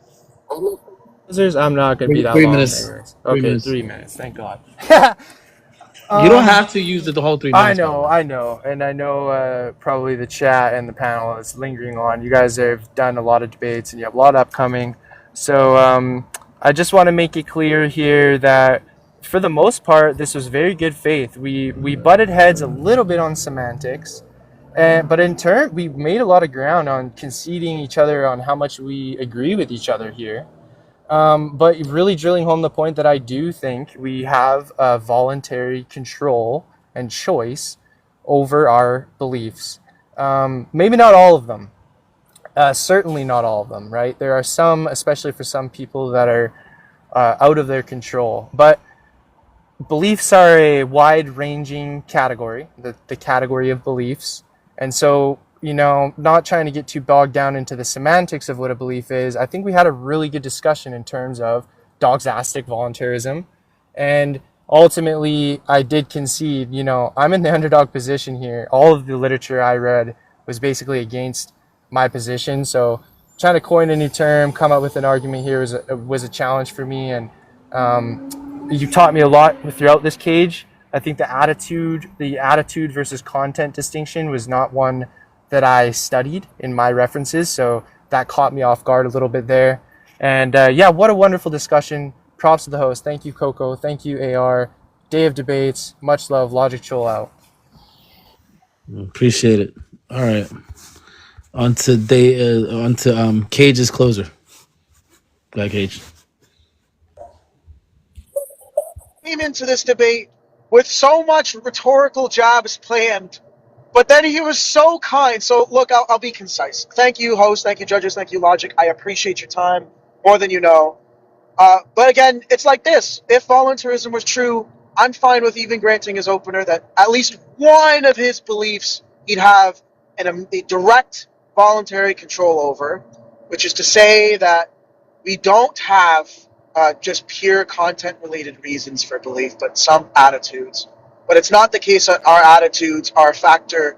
I'm not going to be that 3 long. minutes. Anyways. 3 Okay, minutes. 3 minutes. Thank God. You don't have to use the whole 3 minutes. I know. And I know probably the chat and the panel is lingering on. You guys have done a lot of debates and you have a lot upcoming. So I just want to make it clear here that for the most part, this was very good faith. We butted heads a little bit on semantics. But in turn, we made a lot of ground on conceding each other on how much we agree with each other here. But really drilling home the point that I do think we have voluntary control and choice over our beliefs. Maybe not all of them. Certainly not all of them, right? There are some, especially for some people, that are out of their control. But beliefs are a wide-ranging category, the category of beliefs. And so not trying to get too bogged down into the semantics of what a belief is, I think we had a really good discussion in terms of Doxastic voluntarism. And ultimately, I did concede, I'm in the underdog position here. All of the literature I read was basically against my position. So trying to coin a new term, come up with an argument here was a challenge for me. And you taught me a lot throughout this, Kayj. I think the attitude versus content distinction was not one that I studied in my references. So that caught me off guard a little bit there. And what a wonderful discussion. Props to the host. Thank you, Coco. Thank you, AR. Day of debates. Much love. Logic Troll out. Appreciate it. All right. On to Kayj's closer. Go ahead, Kayj. Came into this debate with so much rhetorical jabs planned, but then he was so kind. So look, I'll be concise. Thank you, host. Thank you, judges. Thank you, Logic. I appreciate your time more than you know. But again, it's like this. If voluntarism was true, I'm fine with even granting his opener that at least one of his beliefs he'd have a direct voluntary control over, which is to say that we don't have just pure content-related reasons for belief, but some attitudes. But it's not the case that our attitudes are a factor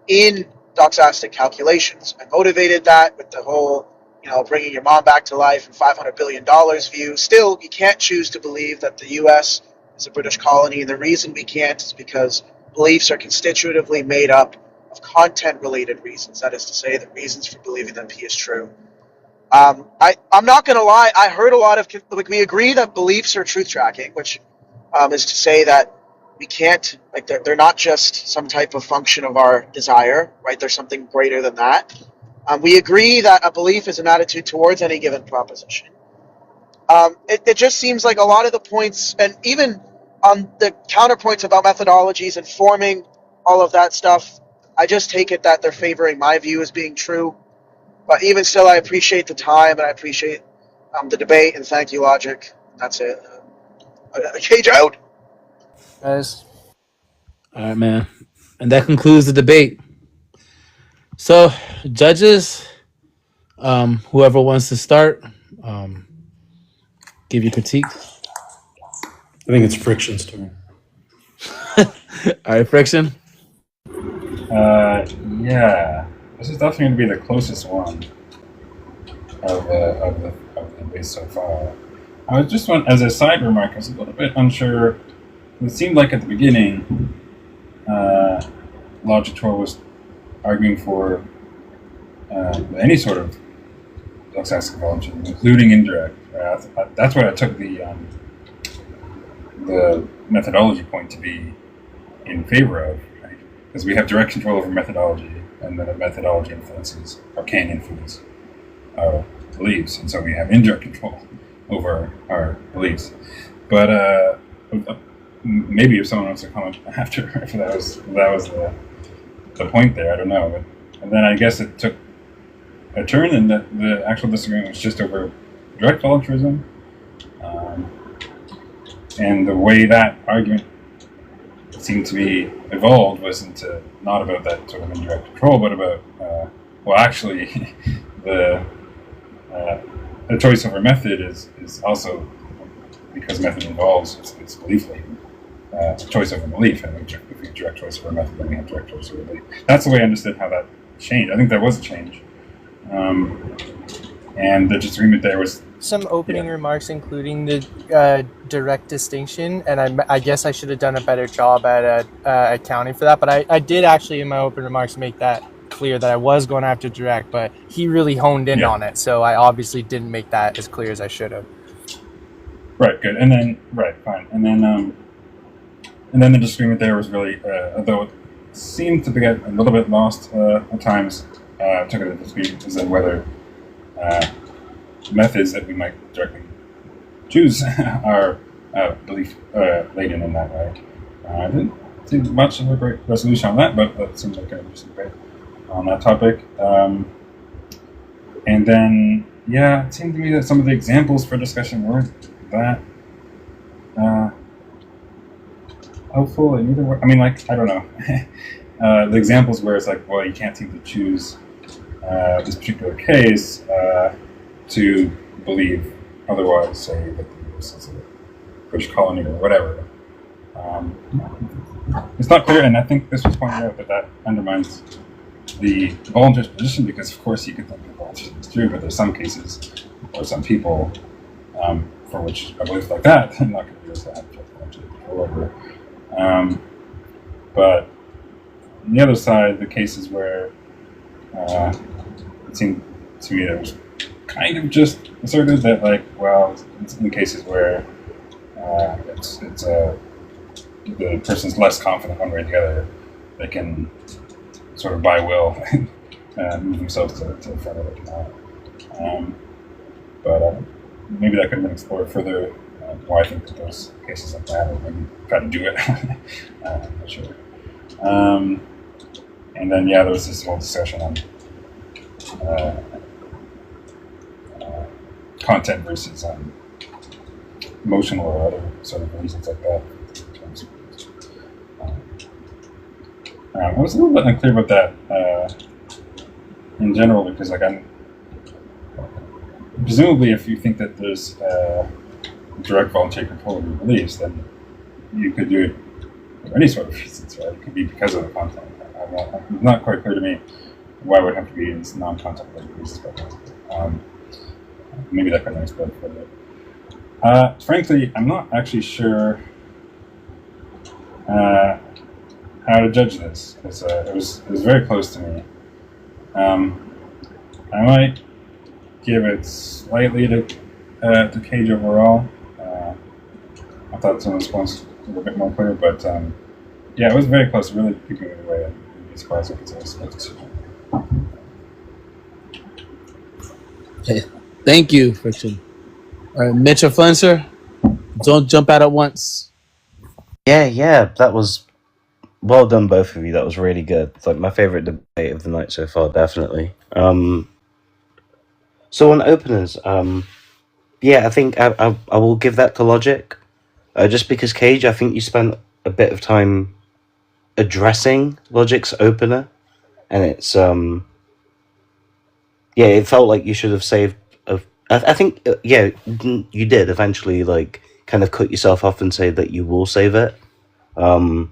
in doxastic calculations. I motivated that with the whole, bringing your mom back to life and $500 billion view. Still, you can't choose to believe that the U.S. is a British colony, and the reason we can't is because beliefs are constitutively made up of content-related reasons. That is to say, the reasons for believing that P is true. I'm not going to lie, I heard a lot of, we agree that beliefs are truth tracking, which is to say that we can't, they're not just some type of function of our desire, right? There's something greater than that. We agree that a belief is an attitude towards any given proposition. It just seems like a lot of the points, and even the counterpoints about methodologies and forming all of that stuff, I just take it that they're favoring my view as being true. But even still, I appreciate the time, and I appreciate the debate, and thank you, Logic. That's it. Kayj out. Guys. All right, man. And that concludes the debate. So, judges, whoever wants to start, give your critique. I think it's Friction's turn. All right, Friction. Yeah. This is definitely going to be the closest one of the debate so far. I was just as a side remark, I was a little bit unsure. It seemed like at the beginning, Logic Troll was arguing for any sort of doxastic voluntarism, including indirect. That's what I took the methodology point to be in favor of, right? Because we have direct control over methodology, and then a methodology influences or can influence our beliefs, and so we have indirect control over our beliefs. But maybe if someone wants to comment after, if that was the point there, I don't know. And then I guess it took a turn, and the actual disagreement was just over direct voluntarism, and the way that argument seemed to be evolved was into not about that sort of indirect control, but about actually the choice over method is also, because method involves it's belief laden, choice over belief, and if we have direct choice over method, then we have direct choice over belief. That's the way I understood how that changed. I think there was a change, and the disagreement there was Some opening remarks, including the direct distinction, and I guess I should have done a better job at accounting for that, but I did actually in my open remarks make that clear that I was going after direct, but he really honed in on it, so I obviously didn't make that as clear as I should have. Right, good. And then fine. And then the disagreement there was really, although it seemed to get a little bit lost at times, took it to dispute is that whether methods that we might directly choose are belief laden in that way. I didn't see much of a great resolution on that, but that seems like an interesting debate on that topic. And then, it seemed to me that some of the examples for discussion weren't that helpful in either way. I mean, I don't know. the examples where it's like, well, you can't seem to choose this particular case to believe otherwise, say that the US is a British colony or whatever. It's not clear, and I think this was pointed out that undermines the voluntarist position, because of course you could think that voluntarism is true, but there's some cases or some people for which a belief like that I'm not going to be able to have control over. But on the other side, the cases where it seemed to me that it was kind of just asserted that, like, well, it's in cases where it's the person's less confident one way or the other, they can sort of by will move themselves to the front of it. But maybe that could have been explored further. Why I think that those cases like that, or maybe try to do it. I'm not sure. And then there was this whole discussion on content versus emotional or other sort of reasons like that. I was a little bit unclear about that in general, because I'm presumably if you think that there's direct voluntary control of your beliefs, then you could do it for any sort of reasons, right? It could be because of the content. It's not quite clear to me why it would have to be these non-content related reasons. But maybe that could have been explored further. Frankly, I'm not actually sure how to judge this, because it was very close to me. I might give it slightly to Kayj overall. I thought some response was a bit more clear, but it was very close. It really picked me away. I'd be surprised if it's a split decision. Okay. Thank you, Friction. All right, Mitch or Flenser, don't jump out at once. Yeah, that was well done, both of you. That was really good. It's like my favorite debate of the night so far, definitely. So on openers, I think I will give that to Logic, just because Kayj, I think you spent a bit of time addressing Logic's opener, and it's it felt like you should have saved. I think you did eventually, like, kind of cut yourself off and say that you will save it. But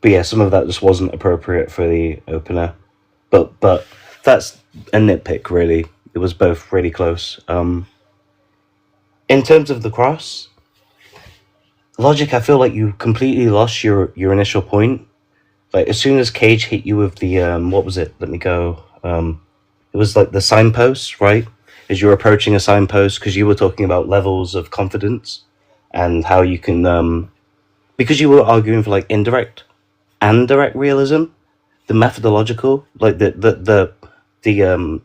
yeah, some of that just wasn't appropriate for the opener. But that's a nitpick, really. It was both really close. In terms of the cross, Logic, I feel like you completely lost your initial point. Like, as soon as Kayj hit you with the what was it? Let me go. It was like the signpost, right? As you're approaching a signpost, because you were talking about levels of confidence and how you can, because you were arguing for like indirect and direct realism, the methodological, like the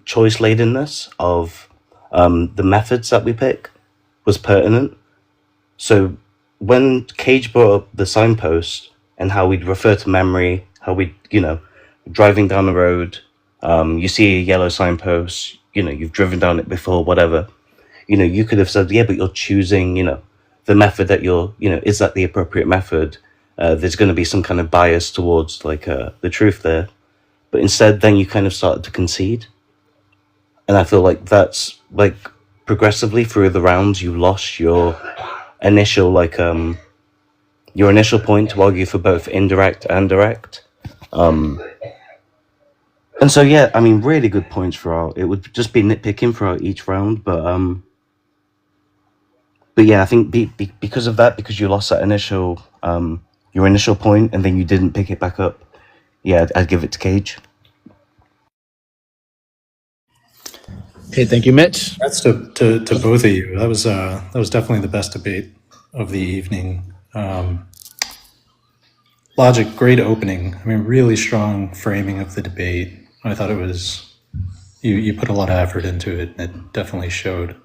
choice ladenness of the methods that we pick was pertinent. So when Kayj brought up the signpost and how we'd refer to memory, how we, driving down the road, you see a yellow signpost, you've driven down it before, whatever, you could have said, yeah, but you're choosing, the method that you're, is that the appropriate method? There's going to be some kind of bias towards like the truth there. But instead, then you kind of started to concede. And I feel like that's like progressively through the rounds, you lost your initial point to argue for both indirect and direct. And so, yeah, I mean, really good points throughout. It would just be nitpicking throughout each round, but yeah, I think because of that, because you lost that initial your initial point and then you didn't pick it back up, yeah, I'd give it to Kayj. Okay, thank you, Mitch. That's to both of you. That was definitely the best debate of the evening. Logic, great opening. I mean, really strong framing of the debate. I thought it was, you put a lot of effort into it, and it definitely showed.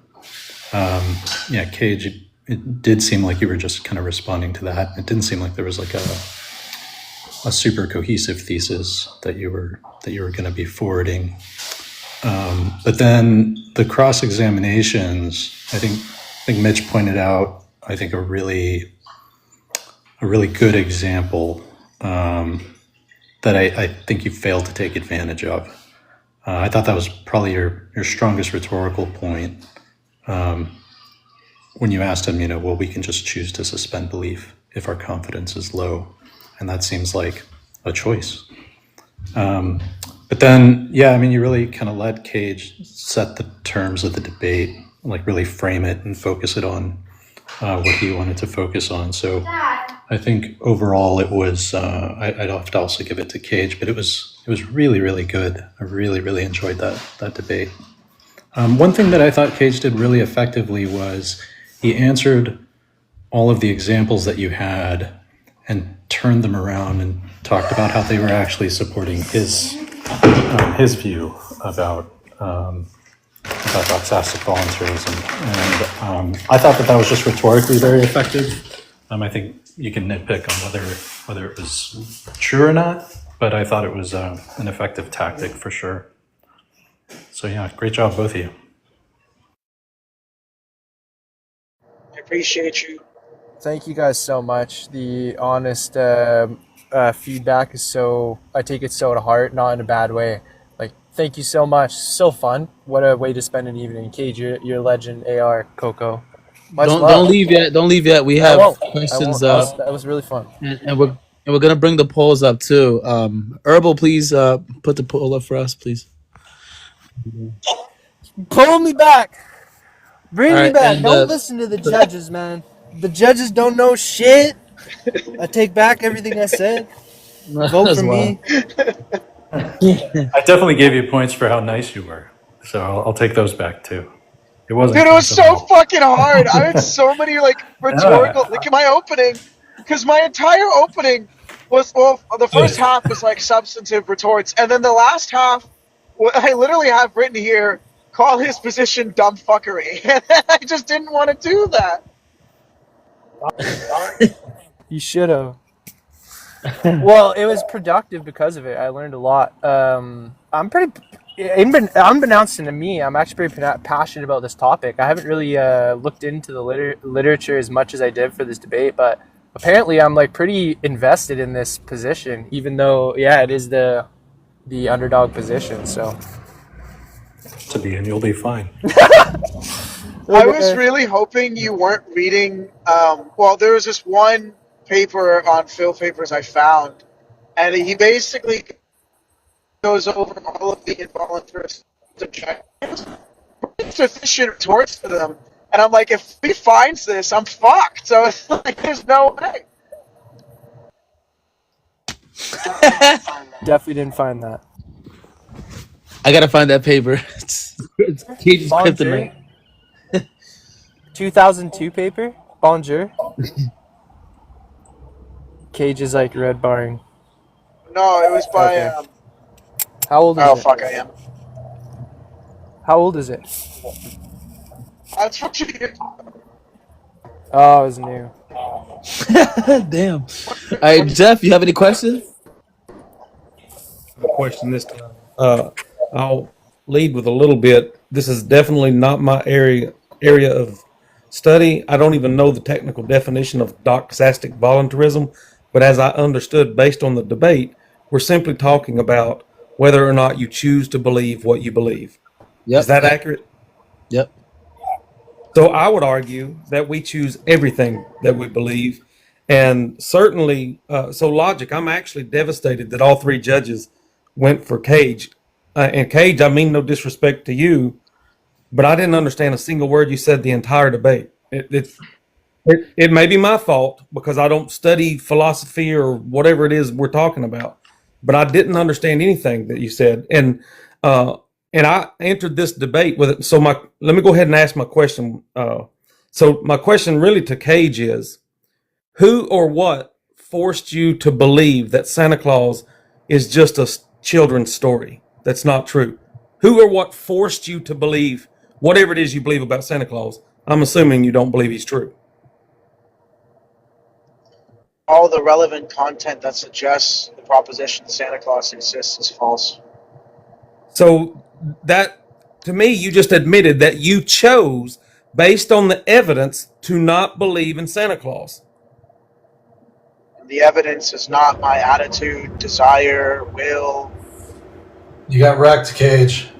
Kayj, it did seem like you were just kind of responding to that. It didn't seem like there was like a super cohesive thesis that you were going to be forwarding. But then the cross examinations, I think Mitch pointed out, I think a really good example that I think you failed to take advantage of. I thought that was probably your strongest rhetorical point, when you asked him, well, we can just choose to suspend belief if our confidence is low. And that seems like a choice. But then, you really kind of let Kayj set the terms of the debate, like really frame it and focus it on what he wanted to focus on. So I think overall it was, I'd have to also give it to Kayj, but it was really, really good. I really, really enjoyed that debate. One thing that I thought Kayj did really effectively was he answered all of the examples that you had and turned them around and talked about how they were actually supporting his view about Doxastic voluntarism. And I thought that was just rhetorically very effective. I think you can nitpick on whether it was true or not, but I thought it was an effective tactic for sure. So yeah, great job, both of you. I appreciate you. Thank you guys so much. The honest feedback is I take it so to heart, not in a bad way. Like, thank you so much. So fun. What a way to spend an evening. Kayj, you're a legend. AR, Coco. Don't leave yet. Don't leave yet. We have questions up. That was really fun. And we're gonna bring the polls up too. Herbal, please put the poll up for us, please. Pull me back. Bring me back. And, don't listen to the judges, man. The judges don't know shit. I take back everything I said. Vote for me. I definitely gave you points for how nice you were, so I'll take those back too. It wasn't. Dude, it was so fucking hard. I had so many rhetorical. Look at my opening, because my entire opening was the first half was substantive retorts, and then the last half, I literally have written here, call his position dumb fuckery. I just didn't want to do that. You should have. Well, it was productive because of it. I learned a lot. Unbeknownst to me, I'm actually pretty passionate about this topic. I haven't really looked into the literature as much as I did for this debate, but apparently I'm pretty invested in this position, even though, it is the underdog position. So to be, and you'll be fine. I was really hoping you weren't reading. There was this one paper on Phil Papers I found, and he basically goes over all of the involuntarist objectives, sufficient retorts to them, and I'm like, if he finds this, I'm fucked. So it's there's no way. definitely didn't find that. I gotta find that paper. It's Kayj's kryptonite. 2002 paper? Bonjour. Kayj is red barring. No, it was by. Okay. How old is it? Oh, fuck, I am. How old is it? That's what you get. Oh, it was new. Damn. All right, Jeff, you have any questions? A question this time. I'll lead with a little bit. This is definitely not my area of study. I don't even know the technical definition of doxastic voluntarism, but as I understood based on the debate, we're simply talking about whether or not you choose to believe what you believe. Yep. Is that accurate? Yep. So I would argue that we choose everything that we believe. And certainly, so logic, I'm actually devastated that all three judges went for Kayj. And Kayj, I mean no disrespect to you, but I didn't understand a single word you said the entire debate. It may be my fault because I don't study philosophy or whatever it is we're talking about, but I didn't understand anything that you said. And I entered this debate with it. So let me go ahead and ask my question. So my question really to Kayj is, who or what forced you to believe that Santa Claus is just a children's story? That's not true. Who or what forced you to believe whatever it is you believe about Santa Claus? I'm assuming you don't believe he's true. All the relevant content that suggests the proposition Santa Claus exists is false. So that, to me, you just admitted that you chose, based on the evidence, to not believe in Santa Claus. The evidence is not my attitude, desire, will. You got wrecked, Kayj.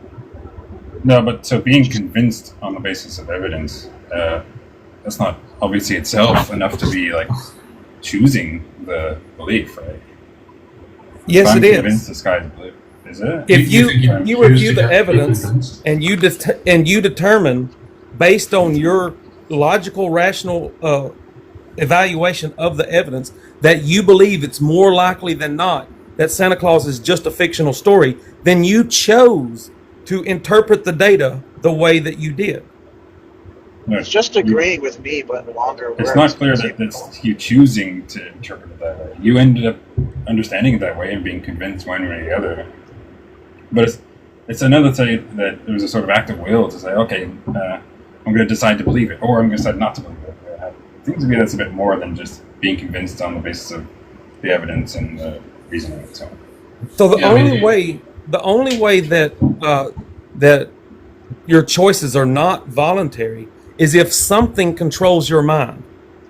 No, but so being convinced on the basis of evidence, that's not obviously itself enough to be like choosing the belief, right? Yes, if I'm it convinced is. the sky's blue. Is it? If You think you you choose review to the get evidence convinced? and you determine based on your logical, rational evaluation of the evidence that you believe it's more likely than not that Santa Claus is just a fictional story, then you chose to interpret the data the way that you did. No, It's just agreeing with me, but in longer words. it's not clear that it's you choosing to interpret it that way. You ended up understanding it that way and being convinced one way or the other. But it's another thing that it was a sort of act of will to say, okay, I'm going to decide to believe it, or I'm going to decide not to believe it. It seems to me that's a bit more than just being convinced on the basis of the evidence and the reasoning and so on. So the Yeah, I mean, only way that that your choices are not voluntary is if something controls your mind.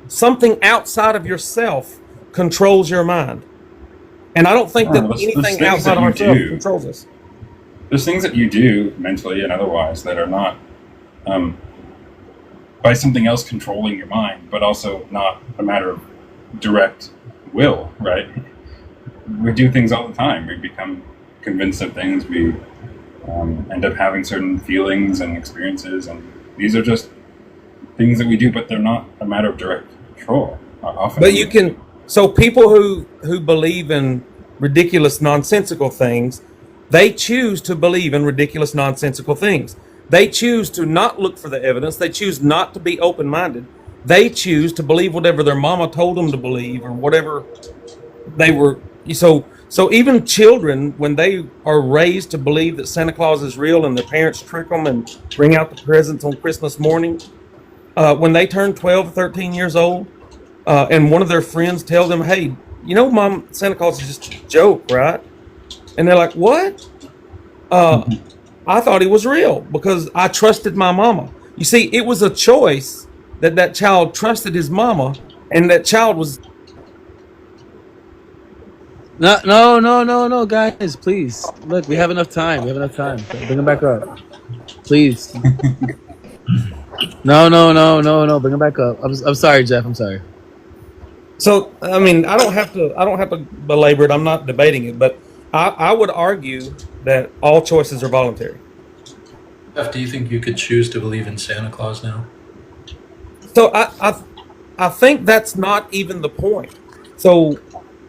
Something outside of yourself controls your mind. And I don't think that There's anything things outside that of you ourselves do. controls us. There's things that you do mentally and otherwise that are not by something else controlling your mind, but also not a matter of direct will, right? We do things all the time. We become convinced of things. We end up having certain feelings and experiences, and these are just things that we do, but they're not a matter of direct control. Often, But you can. So people who believe in ridiculous, nonsensical things, they choose to believe in ridiculous, nonsensical things. They choose to not look for the evidence. They choose not to be open-minded. They choose to believe whatever their mama told them to believe, or whatever they were. So even children, when they are raised to believe that Santa Claus is real and their parents trick them and bring out the presents on Christmas morning, when they turn 12 or 13 years old, and one of their friends tell them, hey, you know, Mom, Santa Claus is just a joke, right? And they're like, what? I thought he was real because I trusted my mama. You see, it was a choice that child trusted his mama, and that child was. No, guys, please. Look, we have enough time. Bring him back up, please. No. Bring him back up. I'm sorry, Jeff. I'm sorry. So I mean, I don't have to belabor it. I'm not debating it, but I would argue that all choices are voluntary. Jeff, do you think you could choose to believe in Santa Claus now? So I think that's not even the point. So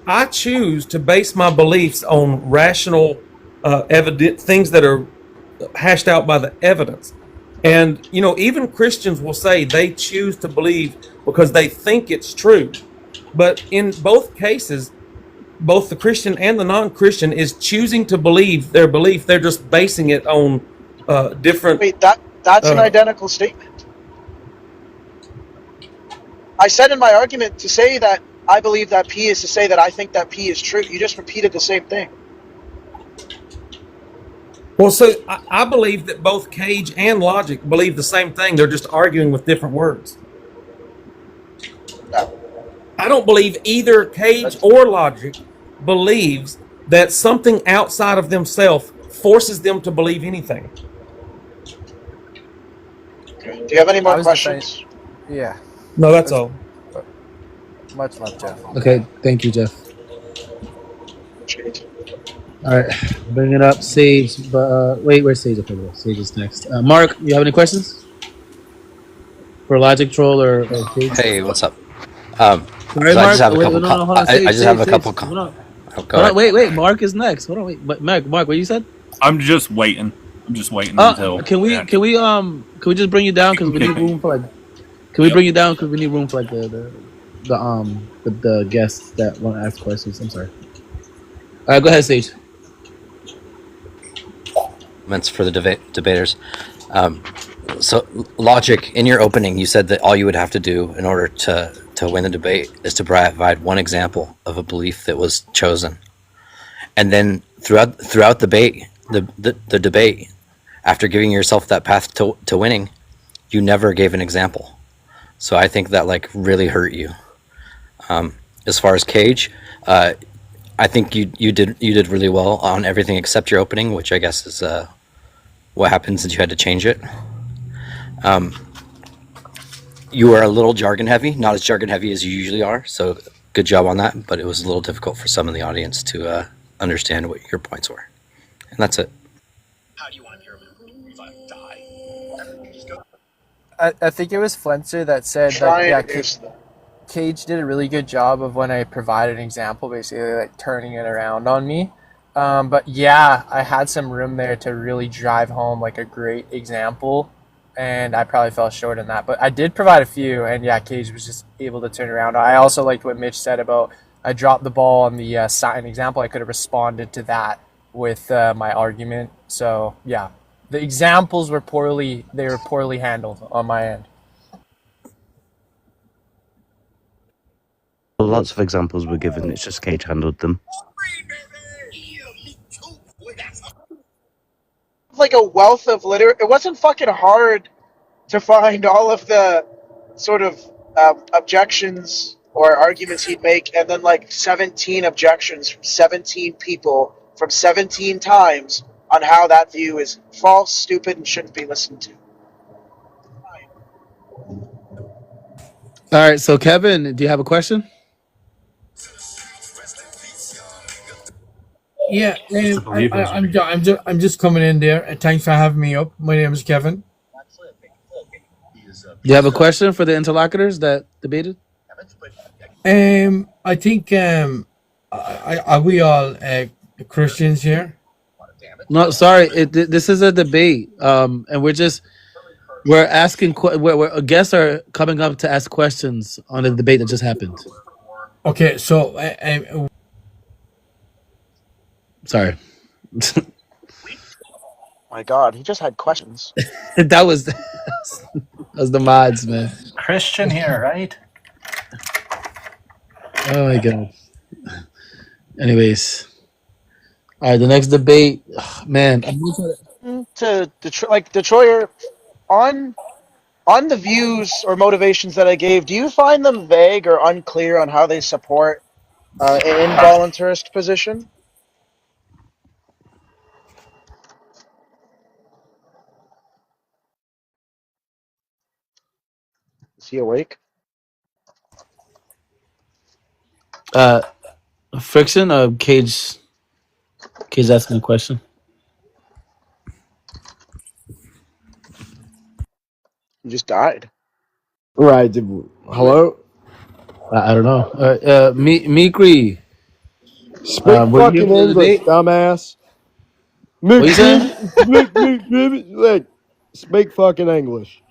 I choose to base my beliefs on rational, evident things that are hashed out by the evidence. And you know, even Christians will say they choose to believe because they think it's true. But in both cases, both the Christian and the non-Christian is choosing to believe their belief. They're just basing it on different. Wait, that's an identical statement. I said in my argument to say that I believe that P is to say that I think that P is true. You just repeated the same thing. Well, so I believe that both Kayj and Logic believe the same thing. They're just arguing with different words. No. I don't believe either Kayj or Logic believes that something outside of themselves forces them to believe anything. Okay. Do you have any I more was questions? Yeah. No, that's all. Much love, Jeff. Okay, thank you, Jeff. Appreciate. All right, bring it up, Sage. But wait, where's Sage? Okay, Sage is next. Mark, you have any questions for Logic Troll or Sage? Hey, what's up? Sorry, So I just have a Wait, couple. no, hold on. I just have a couple. Hold on. Oh, go ahead. Wait. Mark is next. Hold on, wait. But Mark, what you said? I'm just waiting. Until. Can we just bring you down because we need room for like. Can we bring you down because we need room for like the guests that want to ask questions? I'm sorry. All right, go ahead, Sage. Comments for the debaters. So, Logic, in your opening, you said that all you would have to do in order to win the debate is to provide one example of a belief that was chosen, and then throughout the debate, after giving yourself that path to winning, you never gave an example. So I think that like really hurt you. as far as Kayj, I think you did really well on everything except your opening, which I guess is what happened since you had to change it. You were a little jargon heavy, not as jargon heavy as you usually are, so good job on that, but it was a little difficult for some in the audience to understand what your points were. And that's it. I think it was Flenser that said that Kayj did a really good job of when I provided an example, basically like turning it around on me. But yeah, I had some room there to really drive home like a great example, and I probably fell short in that. But I did provide a few, and yeah, Kayj was just able to turn around. I also liked what Mitch said about I dropped the ball on the sign example. I could have responded to that with my argument. So yeah, the examples were poorly handled on my end. Lots of examples were given. It's just Kayj handled them. Like a wealth of literature. It wasn't fucking hard to find all of the sort of objections or arguments he'd make, and then like 17 objections from 17 people from 17 times on how that view is false, stupid, and shouldn't be listened to. All right, so Kevin, do you have a question? Yeah, I'm just coming in there, and thanks for having me up. My name is Kevin. Do you have a question for the interlocutors that debated? I think are we all Christians here? No, sorry. This is a debate, and we're asking. Guests are coming up to ask questions on the debate that just happened. Okay, so sorry. My God, he just had questions. that was the mods, man. Christian here, right? Oh my God. Anyways, all right. The next debate, man. To Detroyer, on the views or motivations that I gave, do you find them vague or unclear on how they support an involuntarist position? Is he awake? Friction or Kayj? Kayj asking a question. He just died. Right. Hello? I don't know. Mikri. Speak were you here fucking for the English, debate? dumbass. What you saying? Like, speak fucking English.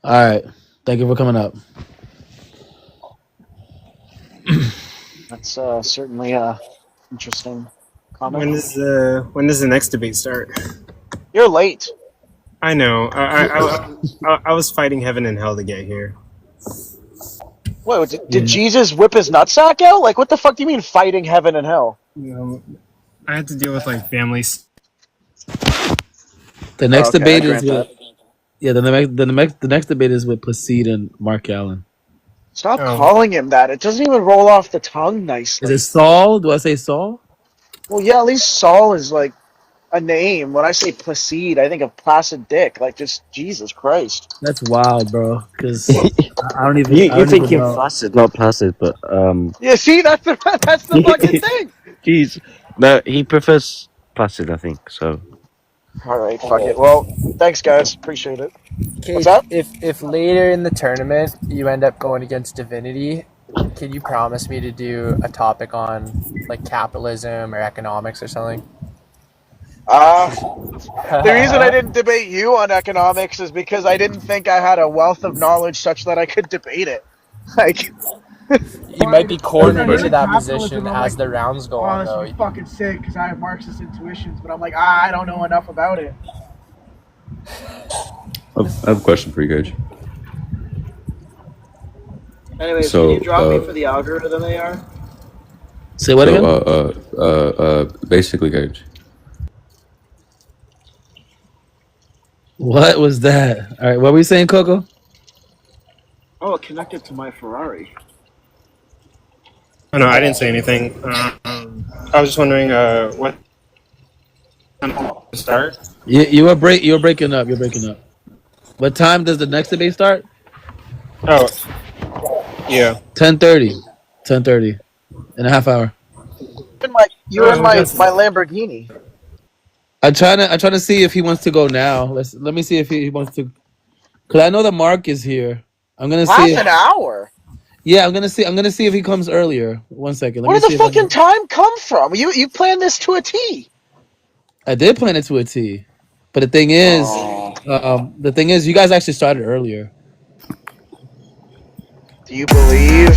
All right. Thank you for coming up. That's certainly interesting comment. When does the next debate start? You're late. I know. I was fighting heaven and hell to get here. Wait, did Jesus whip his nutsack out? Like, what the fuck do you mean fighting heaven and hell? I had to deal with like families. The next okay, debate is with the next debate is with Placide and Mark Allen. Stop calling him that. It doesn't even roll off the tongue nicely. Is it Saul? Do I say Saul? Well, yeah, at least Saul is like a name. When I say Placide, I think of placid dick. Like, just Jesus Christ. That's wild, bro. Because I don't even. You think you're placid, not placid, but Yeah, see, that's the fucking thing. Jeez, no, he prefers placid, I think. So. All right, fuck it. Well, thanks, guys. Appreciate it. What's up? If later in the tournament you end up going against Divinity, can you promise me to do a topic on like capitalism or economics or something? The reason I didn't debate you on economics is because I didn't think I had a wealth of knowledge such that I could debate it. Like, you might be cornered into that position as the rounds go on, though. Honestly, fucking sick because I have Marxist intuitions, but I'm like, I don't know enough about it. I have a question for you, Kayj. Anyways, So, can you drop me for the algorithm, AR? Say what again? Basically, Kayj. What was that? All right, what were you saying, Coco? Oh, it connected to my Ferrari. Oh, no, I didn't say anything. I was just wondering what time to start. You were breaking up. You're breaking up. What time does the next debate start? Oh, yeah. 10:30. 10:30. In a half hour. You were in my That's Lamborghini. I'm trying to see if he wants to go now. Let me see if he wants to, because I know that Mark is here. I'm gonna see. Half an hour. Yeah, I'm gonna see. I'm gonna see if he comes earlier. 1 second. Let Where me did see the if I fucking can. time come from? You planned this to a T. I did plan it to a T, but the thing is, you guys actually started earlier. Do you believe